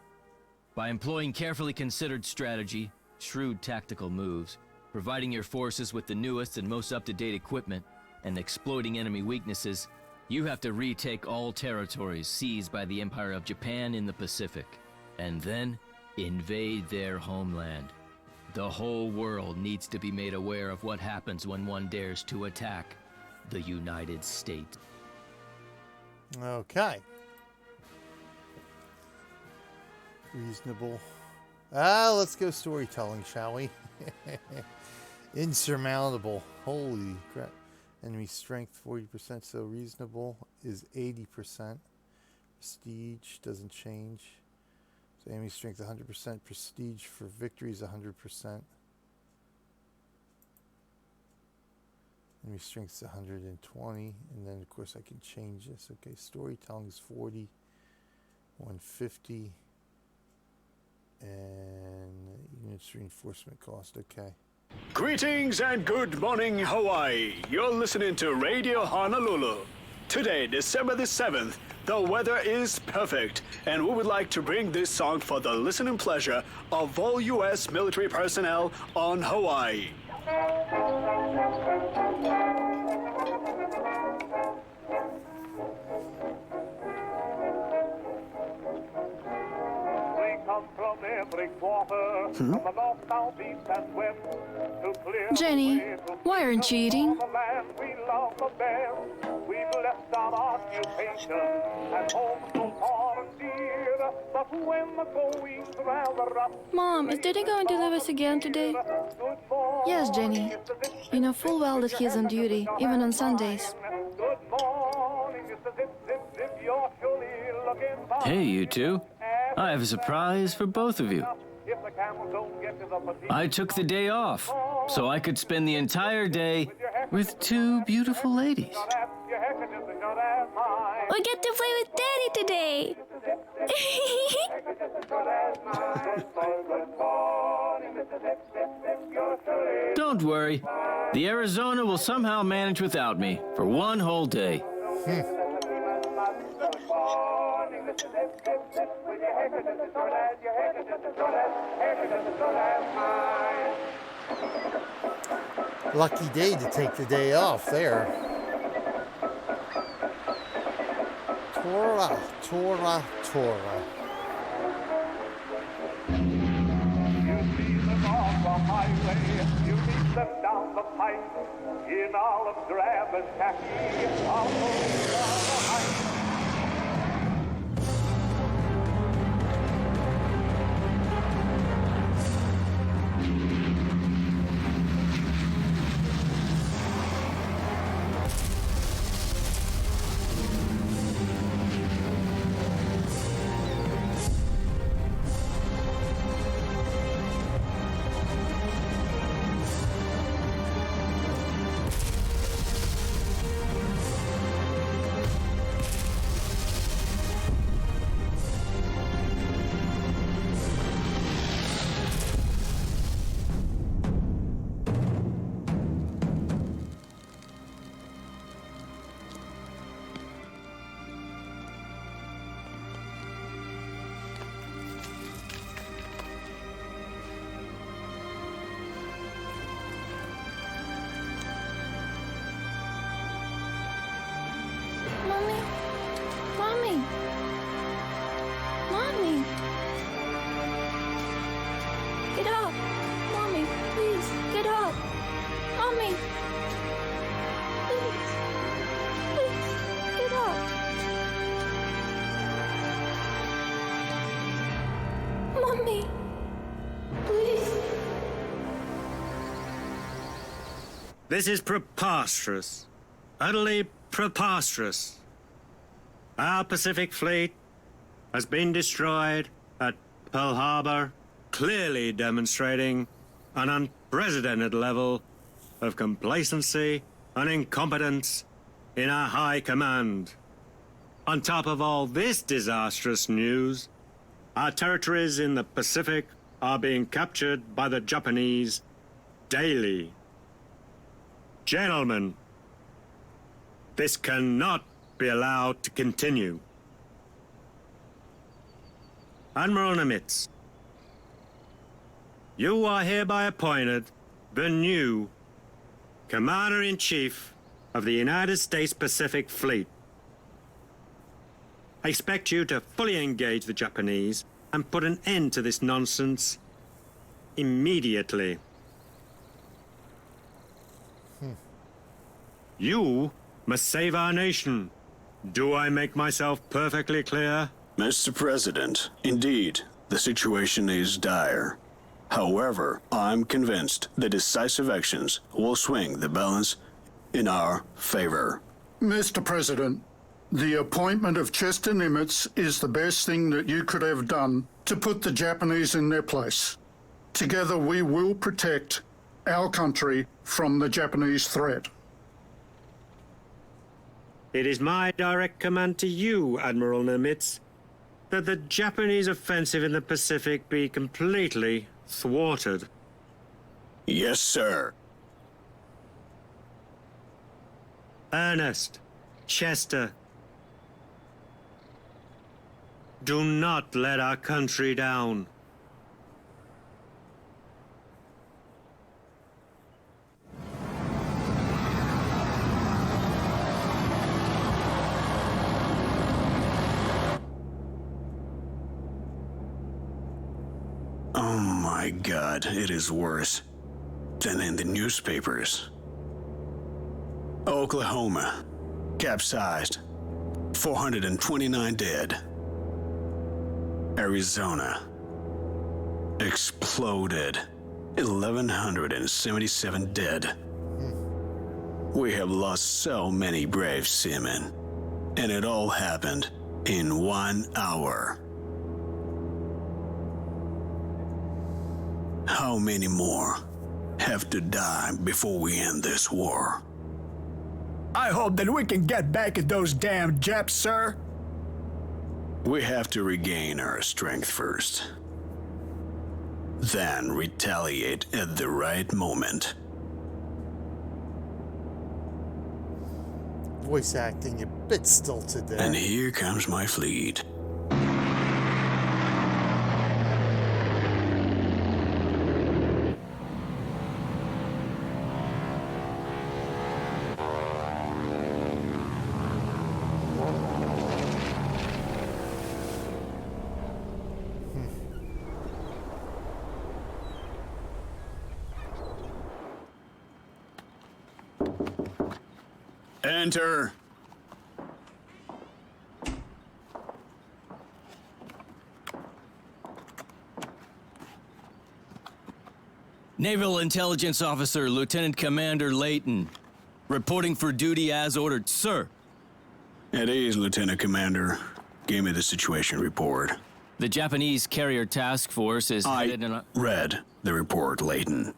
By employing carefully considered strategy, shrewd tactical moves, providing your forces with the newest and most up-to-date equipment, and exploiting enemy weaknesses, you have to retake all territories seized by the Empire of Japan in the Pacific, and then invade their homeland. The whole world needs to be made aware of what happens when one dares to attack the United States. Okay. Reasonable. Let's go storytelling, shall we? Insurmountable. Holy crap. Enemy strength 40%, so reasonable is 80%. Prestige doesn't change. So enemy strength 100%. Prestige for victory is 100%. Enemy strength is 120. And then, of course, I can change this. Okay, storytelling is 40. 150. And units reinforcement cost, okay. Greetings and good morning, Hawaii. You're listening to Radio Honolulu. Today, December the 7th, the weather is perfect, and we would like to bring this song for the listening pleasure of all U.S. military personnel on Hawaii. From every quarter, from the north, south, east, and west, to clear Jenny, why aren't you eating? the land we love the best. We've left our occupation and home so far and dear. But when the going's rather rough, Mom, is Daddy going to leave us again today? good morning. Yes, Jenny. You know full well that he's on duty, even on Sundays. Good morning, Mr. Zip, zip, zip. You're surely looking fine. Hey, you two. I have a surprise for both of you. If the camels don't get to the petite, I took the day off so I could spend the entire day with two beautiful ladies. ask your handkerchief to shut as mine. We get to play with Daddy today! Don't worry. The Arizona will somehow manage without me for one whole day. Lucky day to take the day off there. Torah, Torah, Torah. You see them on the highway, you meet them down the pike, in olive drab and khaki, all those on the hike. Mommy? Mommy? Mommy? Get up! Mommy, please, get up! Mommy! Please, please, get up! Mommy! Please! This is preposterous. Utterly preposterous. Our Pacific Fleet has been destroyed at Pearl Harbor, clearly demonstrating an unprecedented level of complacency and incompetence in our high command. On top of all this disastrous news, our territories in the Pacific are being captured by the Japanese daily. Gentlemen, this cannot be allowed to continue. Admiral Nimitz, you are hereby appointed the new Commander-in-Chief of the United States Pacific Fleet. I expect you to fully engage the Japanese and put an end to this nonsense immediately. You must save our nation. Do I make myself perfectly clear? Mr. President, indeed, the situation is dire. However, I'm convinced that decisive actions will swing the balance in our favor. Mr. President, the appointment of Chester Nimitz is the best thing that you could have done to put the Japanese in their place. Together we will protect our country from the Japanese threat. It is my direct command to you, Admiral Nimitz, that the Japanese offensive in the Pacific be completely thwarted. Yes, sir. Ernest, Chester, do not let our country down. Oh my God, it is worse than in the newspapers. Oklahoma, capsized, 429 dead. Arizona, exploded, 1,177 dead. We have lost so many brave seamen, and it all happened in 1 hour. How many more have to die before we end this war? I hope that we can get back at those damn Japs, sir. We have to regain our strength first. Then retaliate at the right moment. Voice acting a bit stilted there. And here comes my fleet. Enter. Naval Intelligence Officer Lieutenant Commander Layton, reporting for duty as ordered, sir. At ease, Lieutenant Commander. Give me the situation report. The Japanese carrier task force is headed in a... read the report, Layton.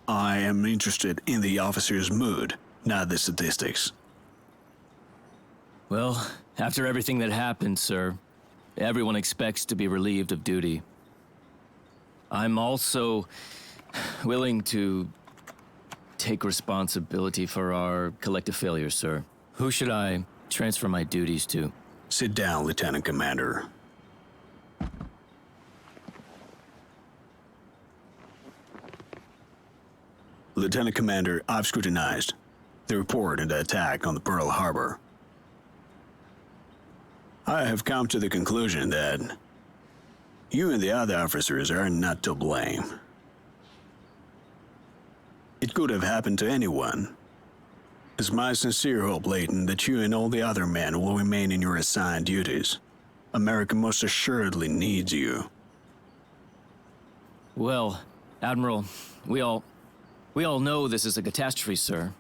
I am interested in the officer's mood, not the statistics. Well, after everything that happened, sir, everyone expects to be relieved of duty. I'm also willing to take responsibility for our collective failures, sir. Who should I transfer my duties to? Sit down, Lieutenant Commander. Lieutenant Commander, I've scrutinized the report and the attack on the Pearl Harbor. I have come to the conclusion that you and the other officers are not to blame. It could have happened to anyone. It's my sincere hope, Layton, that you and all the other men will remain in your assigned duties. America most assuredly needs you. Well, Admiral, we all know this is a catastrophe, sir.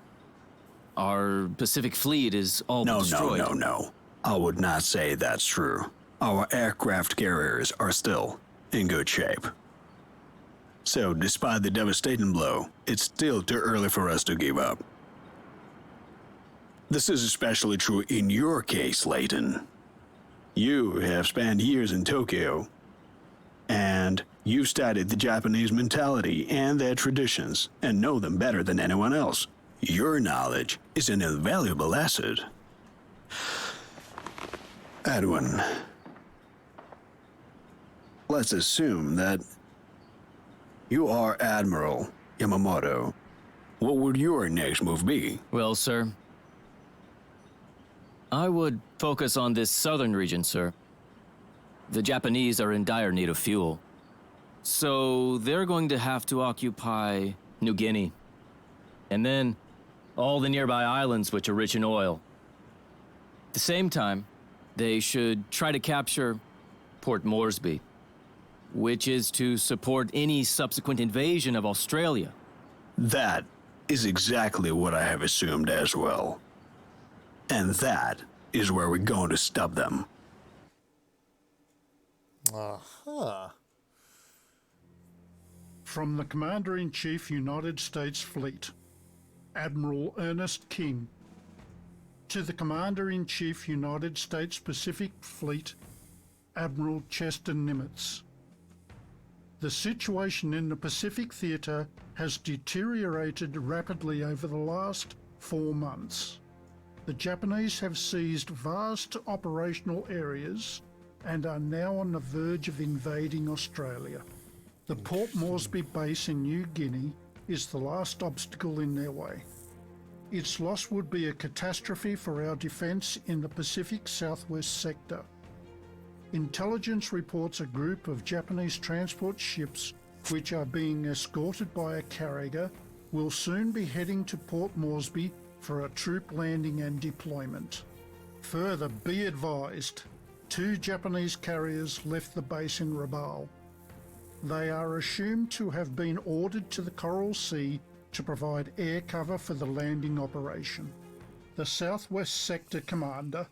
Our Pacific Fleet is all but destroyed. No. I would not say that's true. Our aircraft carriers are still in good shape. So, despite the devastating blow, it's still too early for us to give up. This is especially true in your case, Layton. You have spent years in Tokyo, and you've studied the Japanese mentality and their traditions, and know them better than anyone else. Your knowledge is an invaluable asset. Edwin, let's assume that you are Admiral Yamamoto. What would your next move be? Well, sir, I would focus on this southern region, sir. The Japanese are in dire need of fuel. So they're going to have to occupy New Guinea. And then all the nearby islands which are rich in oil. At the same time, they should try to capture Port Moresby, which is to support any subsequent invasion of Australia. That is exactly what I have assumed as well. And that is where we're going to stop them. Uh-huh. From the Commander-in-Chief, United States Fleet, Admiral Ernest King, to the Commander-in-Chief, United States Pacific Fleet, Admiral Chester Nimitz. The situation in the Pacific Theatre has deteriorated rapidly over the last 4 months. The Japanese have seized vast operational areas and are now on the verge of invading Australia. The Port Moresby base in New Guinea is the last obstacle in their way. Its loss would be a catastrophe for our defence in the Pacific Southwest sector. Intelligence reports a group of Japanese transport ships which are being escorted by a carrier will soon be heading to Port Moresby for a troop landing and deployment. Further, be advised, 2 Japanese carriers left the base in Rabaul. They are assumed to have been ordered to the Coral Sea to provide air cover for the landing operation. The Southwest Sector Commander,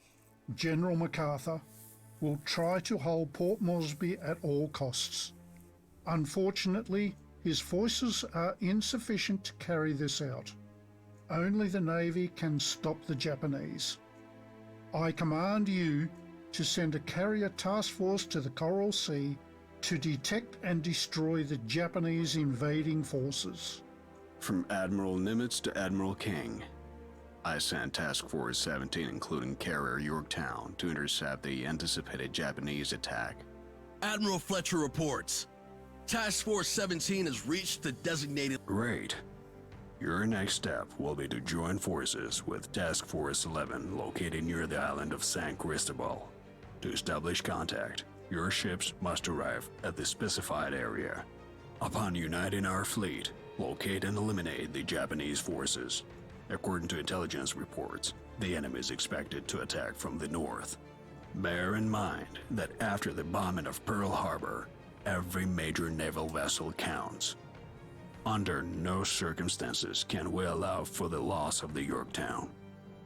General MacArthur, will try to hold Port Moresby at all costs. Unfortunately, his forces are insufficient to carry this out. Only the Navy can stop the Japanese. I command you to send a carrier task force to the Coral Sea to detect and destroy the Japanese invading forces. From Admiral Nimitz to Admiral King, I sent Task Force 17, including Carrier Yorktown, to intercept the anticipated Japanese attack. Admiral Fletcher reports. Task Force 17 has reached the designated... Great. Your next step will be to join forces with Task Force 11 located near the island of San Cristobal. To establish contact, your ships must arrive at the specified area. Upon uniting our fleet, locate and eliminate the Japanese forces. According to intelligence reports, the enemy is expected to attack from the north. Bear in mind that after the bombing of Pearl Harbor, every major naval vessel counts. Under no circumstances can we allow for the loss of the Yorktown.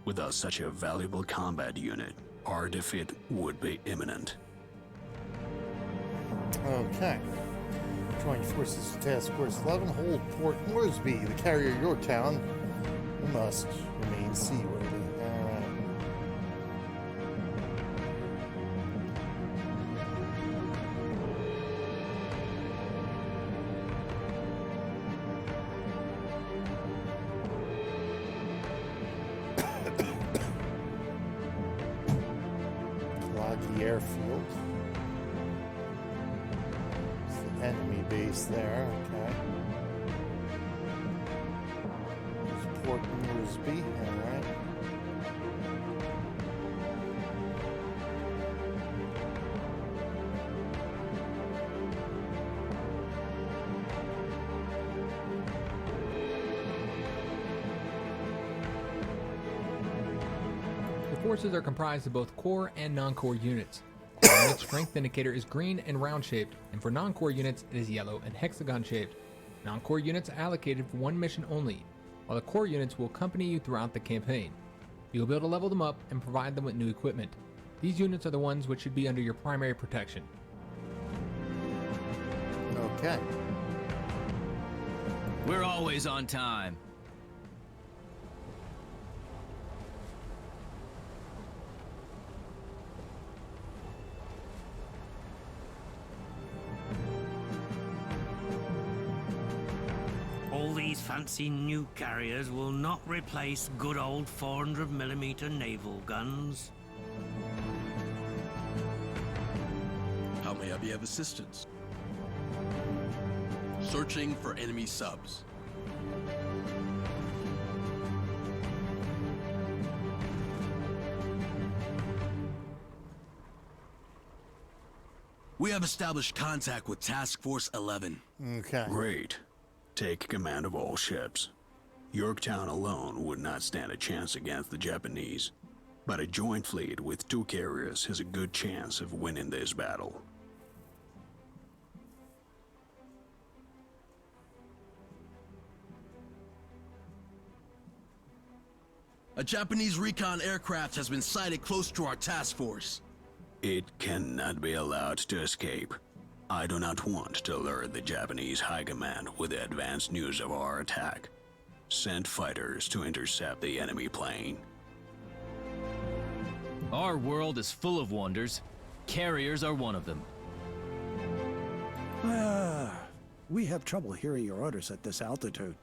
Without such a valuable combat unit, our defeat would be imminent. Okay. Join forces with Task Force 11. Hold Port Moresby. The carrier Yorktown must remain seaworthy. Alright. Log the airfield. It's the enemy base there. Okay. Port Moresby, alright. The forces are comprised of both core and non-core units. The unit strength indicator is green and round-shaped, and for non-core units it is yellow and hexagon-shaped. Non-core units are allocated for one mission only, while the core units will accompany you throughout the campaign. You'll be able to level them up and provide them with new equipment. These units are the ones which should be under your primary protection. Okay. We're always on time. All these fancy new carriers will not replace good old 400mm naval guns. How may I be of assistance? Searching for enemy subs. We have established contact with Task Force 11. Okay. Great. Take command of all ships. Yorktown alone would not stand a chance against the Japanese, but a joint fleet with 2 carriers has a good chance of winning this battle. A Japanese recon aircraft has been sighted close to our task force. It cannot be allowed to escape. I do not want to alert the Japanese High Command with the advance news of our attack. Send fighters to intercept the enemy plane. Our world is full of wonders. Carriers are one of them. We have trouble hearing your orders at this altitude.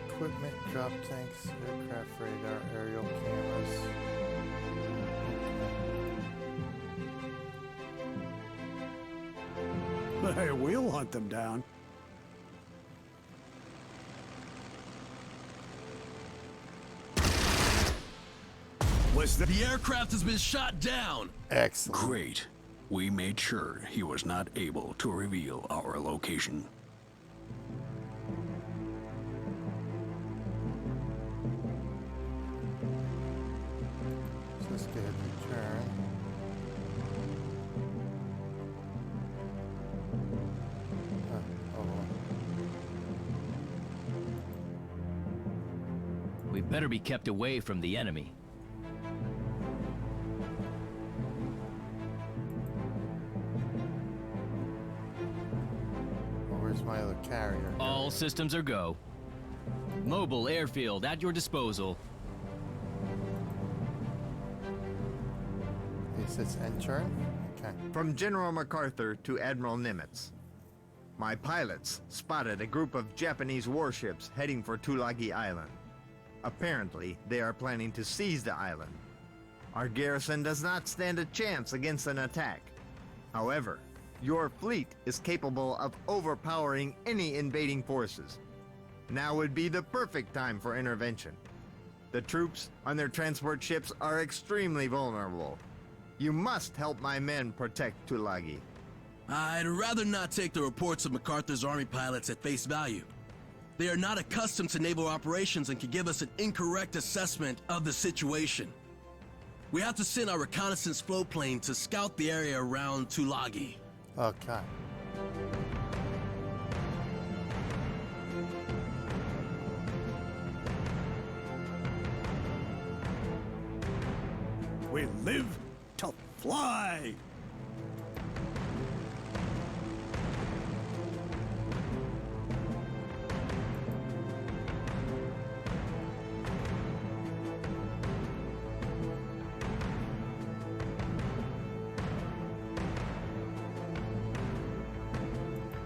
Equipment, drop tanks, aircraft radar, aerial cameras. Hey, we'll hunt them down. The aircraft has been shot down. Excellent. Great. We made sure he was not able to reveal our location. So let's get a return. We better be kept away from the enemy. Where's my other carrier? All systems are go. Mobile airfield at your disposal. It says end turn? Okay. From General MacArthur to Admiral Nimitz. My pilots spotted a group of Japanese warships heading for Tulagi Island. Apparently, they are planning to seize the island. Our garrison does not stand a chance against an attack. However, your fleet is capable of overpowering any invading forces. Now would be the perfect time for intervention. The troops on their transport ships are extremely vulnerable. You must help my men protect Tulagi. I'd rather not take the reports of MacArthur's army pilots at face value. They are not accustomed to naval operations and can give us an incorrect assessment of the situation. We have to send our reconnaissance float plane to scout the area around Tulagi. Okay. We live to fly!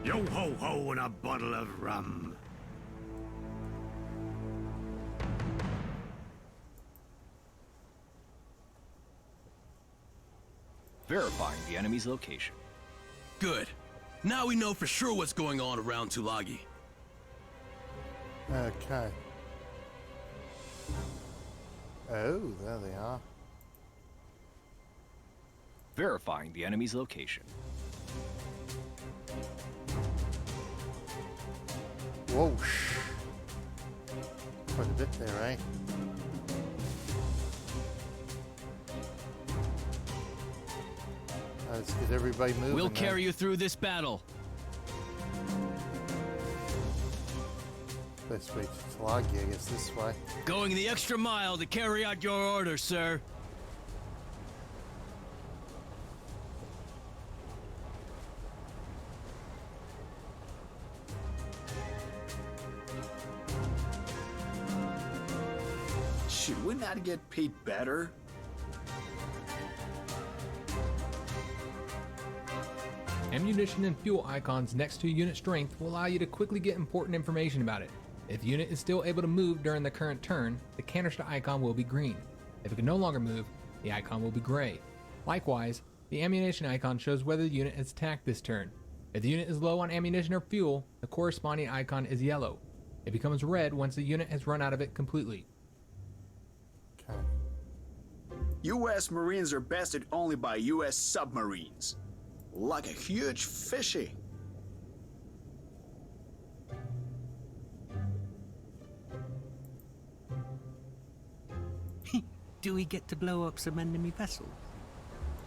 Yo-ho-ho and a bottle of rum. Verifying the enemy's location. Good. Now we know for sure what's going on around Tulagi. Okay. Oh, there they are. Verifying the enemy's location. Whoa. Quite a bit there, eh? Let's get everybody moving. We'll carry you through this battle. Best way to Tulagi, I guess, this way. Going the extra mile to carry out your orders, sir. Should we not get paid better? Ammunition and fuel icons next to unit strength will allow you to quickly get important information about it. If the unit is still able to move during the current turn, the canister icon will be green. If it can no longer move, the icon will be gray. Likewise, the ammunition icon shows whether the unit has attacked this turn. If the unit is low on ammunition or fuel, the corresponding icon is yellow. It becomes red once the unit has run out of it completely. Okay. U.S. Marines are bested only by U.S. submarines. Like a huge fishy. Do we get to blow up some enemy vessels?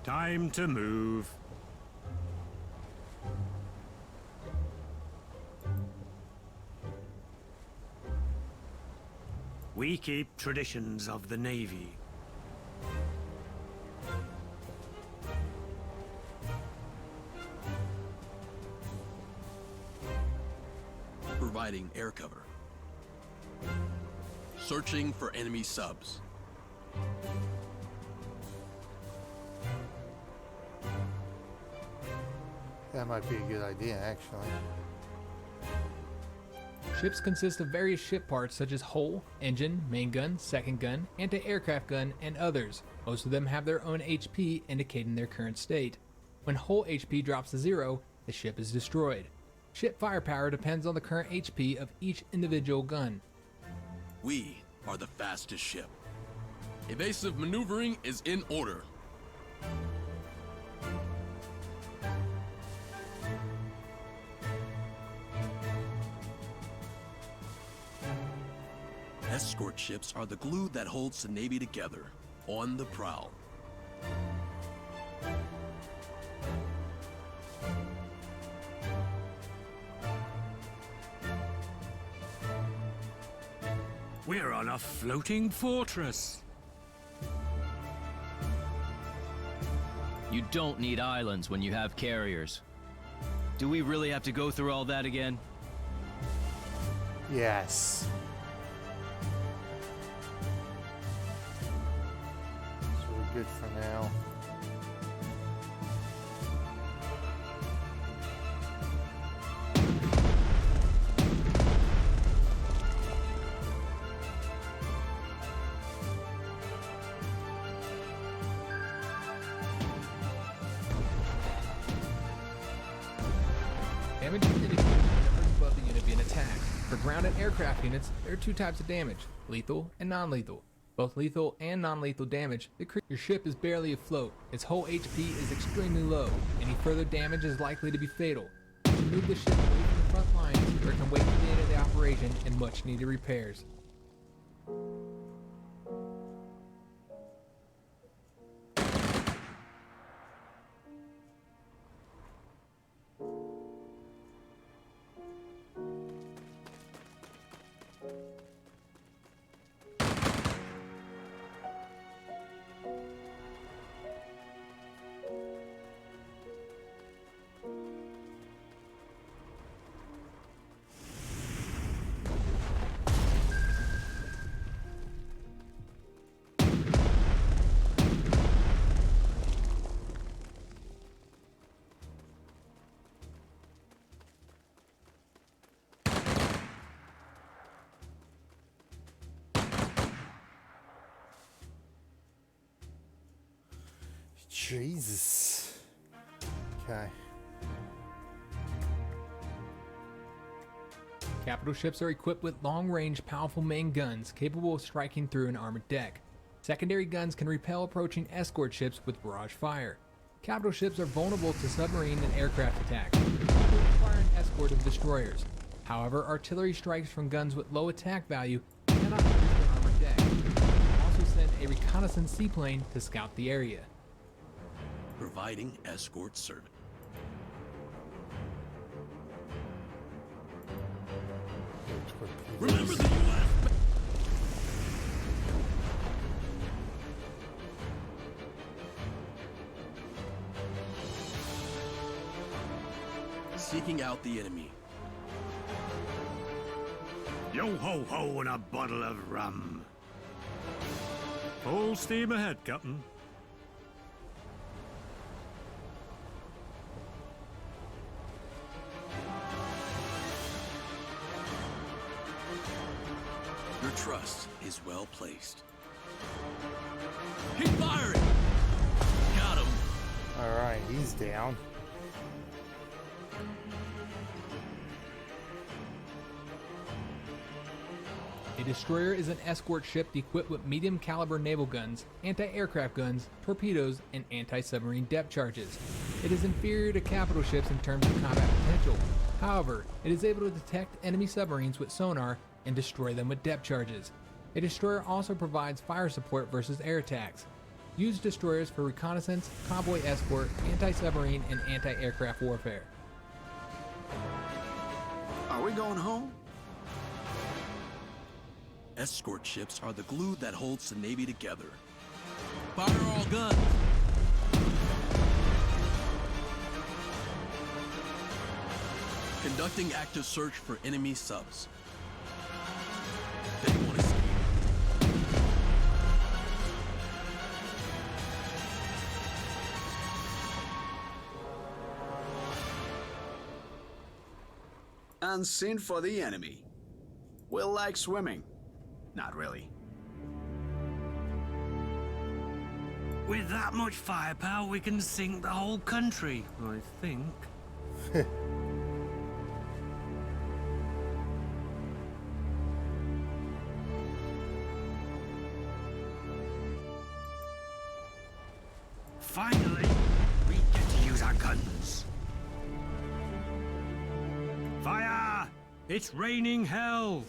Time to move. We keep traditions of the Navy. Providing air cover. searching for enemy subs. That might be a good idea, actually. Ships consist of various ship parts such as hull, engine, main gun, second gun, anti-aircraft gun, and others. Most of them have their own HP indicating their current state. When hull HP drops to 0, the ship is destroyed. Ship firepower depends on the current HP of each individual gun. We are the fastest ship. Evasive maneuvering is in order. Escort ships are the glue that holds the Navy together. On the prowl. We're on a floating fortress. You don't need islands when you have carriers. Do we really have to go through all that again? Yes. So we're good for now. Damage is indicated by numbers above the unit being attacked. For ground and aircraft units, there are two types of damage, lethal and non-lethal. Both lethal and non-lethal damage, your ship is barely afloat. Its whole HP is extremely low. Any further damage is likely to be fatal. You should move the ship away from the front lines where it can wait for the end of the operation and much needed repairs. Jesus. Okay. Capital ships are equipped with long-range, powerful main guns capable of striking through an armored deck. Secondary guns can repel approaching escort ships with barrage fire. Capital ships are vulnerable to submarine and aircraft attacks. They require an escort of destroyers. However, artillery strikes from guns with low attack value cannot reach the armored deck. They can also send a reconnaissance seaplane to scout the area. Providing escort service. Remember the U.S. Seeking out the enemy. Yo ho ho and a bottle of rum. Full steam ahead, Captain. Your trust is well placed. Keep firing! Got him! Alright, he's down. A destroyer is an escort ship equipped with medium caliber naval guns, anti-aircraft guns, torpedoes, and anti-submarine depth charges. It is inferior to capital ships in terms of combat potential. However, it is able to detect enemy submarines with sonar and destroy them with depth charges. A destroyer also provides fire support versus air attacks. Use destroyers for reconnaissance, convoy escort, anti-submarine, and anti-aircraft warfare. Are we going home? Escort ships are the glue that holds the Navy together. Fire all guns! Conducting active search for enemy subs. They want to escape. and send for the enemy. We'll like swimming. Not really. With that much firepower, we can sink the whole country, I think. Finally, we get to use our guns. Fire! It's raining hell!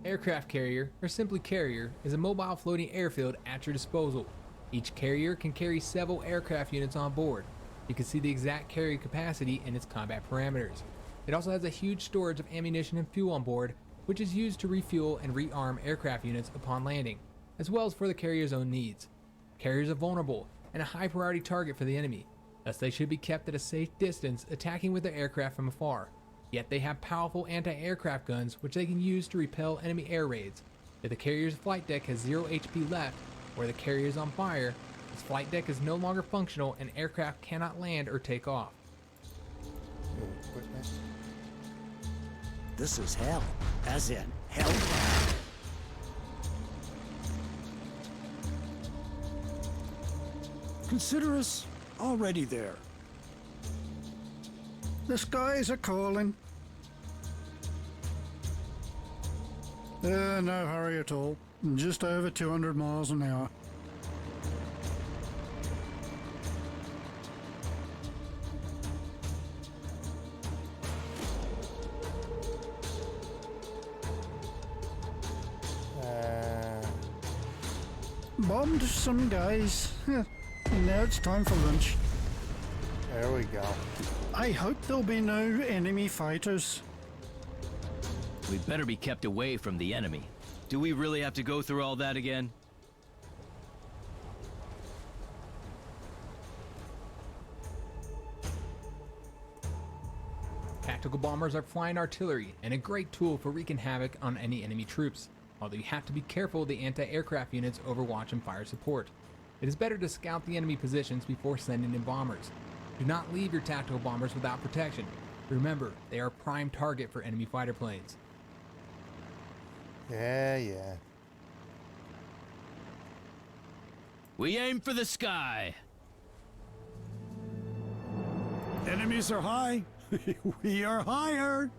Aircraft carrier, or simply carrier, is a mobile floating airfield at your disposal. Each carrier can carry several aircraft units on board. You can see the exact carrier capacity in its combat parameters. It also has a huge storage of ammunition and fuel on board, which is used to refuel and rearm aircraft units upon landing, as well as for the carrier's own needs. Carriers are vulnerable and a high priority target for the enemy, thus they should be kept at a safe distance, attacking with their aircraft from afar. Yet they have powerful anti-aircraft guns which they can use to repel enemy air raids. If the carrier's flight deck has 0 HP left, or the carrier is on fire, its flight deck is no longer functional and aircraft cannot land or take off. This is hell, as in hell. Consider us already there. The skies are calling. No hurry at all. Just over 200 miles an hour. Bombed some guys. Now it's time for lunch. There we go. I hope there'll be no enemy fighters. We better be kept away from the enemy. Do we really have to go through all that again? Tactical bombers are flying artillery and a great tool for wreaking havoc on any enemy troops, although you have to be careful of the anti-aircraft units overwatch and fire support. It is better to scout the enemy positions before sending in bombers. Do not leave your tactical bombers without protection. Remember, they are a prime target for enemy fighter planes. Yeah. We aim for the sky. Enemies are high. We are higher.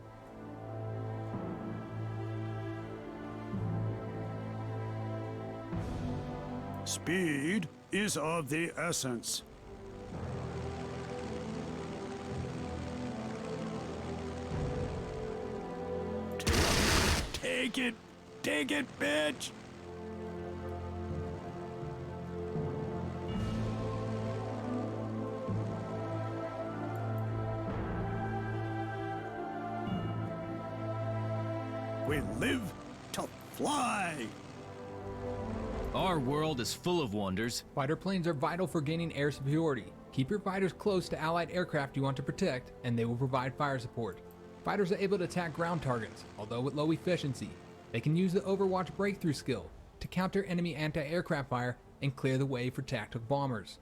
Speed is of the essence. Take it! Take it, bitch! We live to fly! Our world is full of wonders. Fighter planes are vital for gaining air superiority. Keep your fighters close to allied aircraft you want to protect, and they will provide fire support. Fighters are able to attack ground targets, although with low efficiency. They can use the Overwatch breakthrough skill to counter enemy anti-aircraft fire and clear the way for tactical bombers.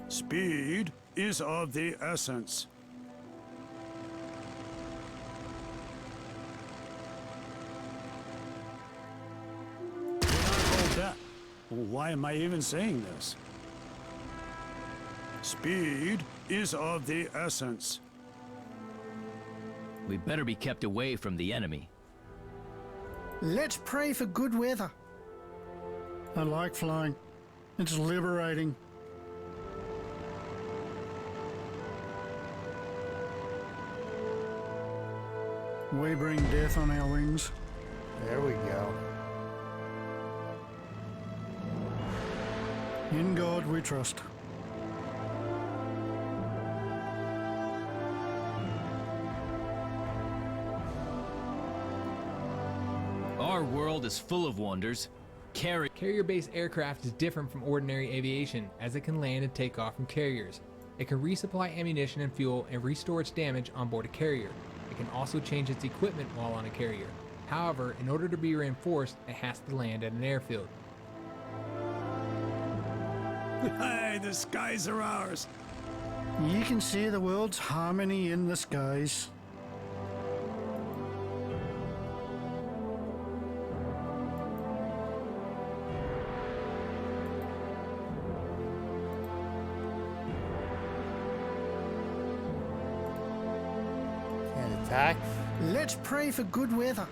Speed is of the essence. Hold that. Why am I even saying this? Speed is of the essence. We better be kept away from the enemy. Let's pray for good weather. I like flying. It's liberating. We bring death on our wings. There we go. In God we trust. Our world is full of wonders. Carrier-based aircraft is different from ordinary aviation, as it can land and take off from carriers. It can resupply ammunition and fuel and restore its damage on board a carrier. It can also change its equipment while on a carrier. However, in order to be reinforced, it has to land at an airfield. Hey, the skies are ours. You can see the world's harmony in the skies. Can't attack. Let's pray for good weather.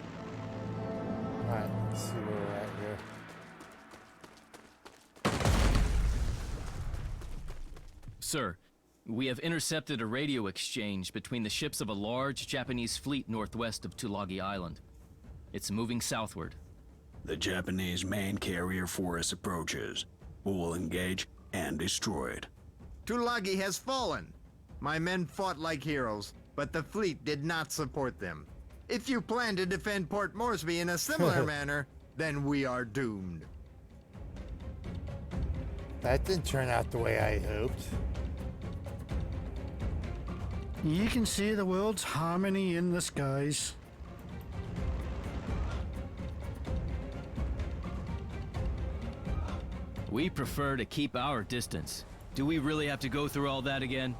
Alright, let's see where we're at here. Sir, we have intercepted a radio exchange between the ships of a large Japanese fleet northwest of Tulagi Island. It's moving southward. The Japanese main carrier force approaches. We will engage and destroy it. Tulagi has fallen. My men fought like heroes, but the fleet did not support them. If you plan to defend Port Moresby in a similar manner, then we are doomed. That didn't turn out the way I hoped. You can see the world's harmony in the skies. We prefer to keep our distance. Do we really have to go through all that again?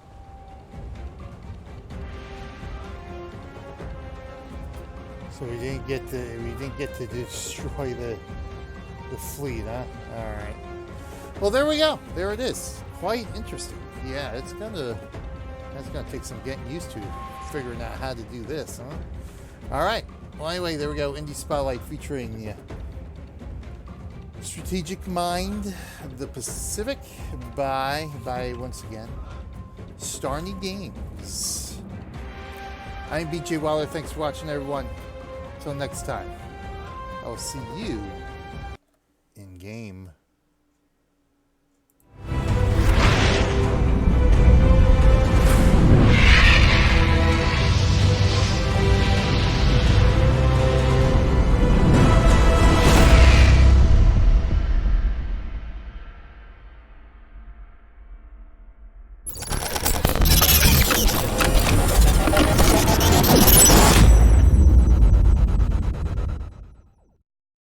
So we didn't get to destroy the fleet, huh? All right. Well, there we go. There it is. Quite interesting. Yeah, that's gonna take some getting used to, figuring out how to do this, huh? All right. Well, anyway, there we go. Indie Spotlight featuring Strategic Mind of the Pacific by once again Starni Games. I'm BJ Waller. Thanks for watching, everyone. Until next time, I will see you in game.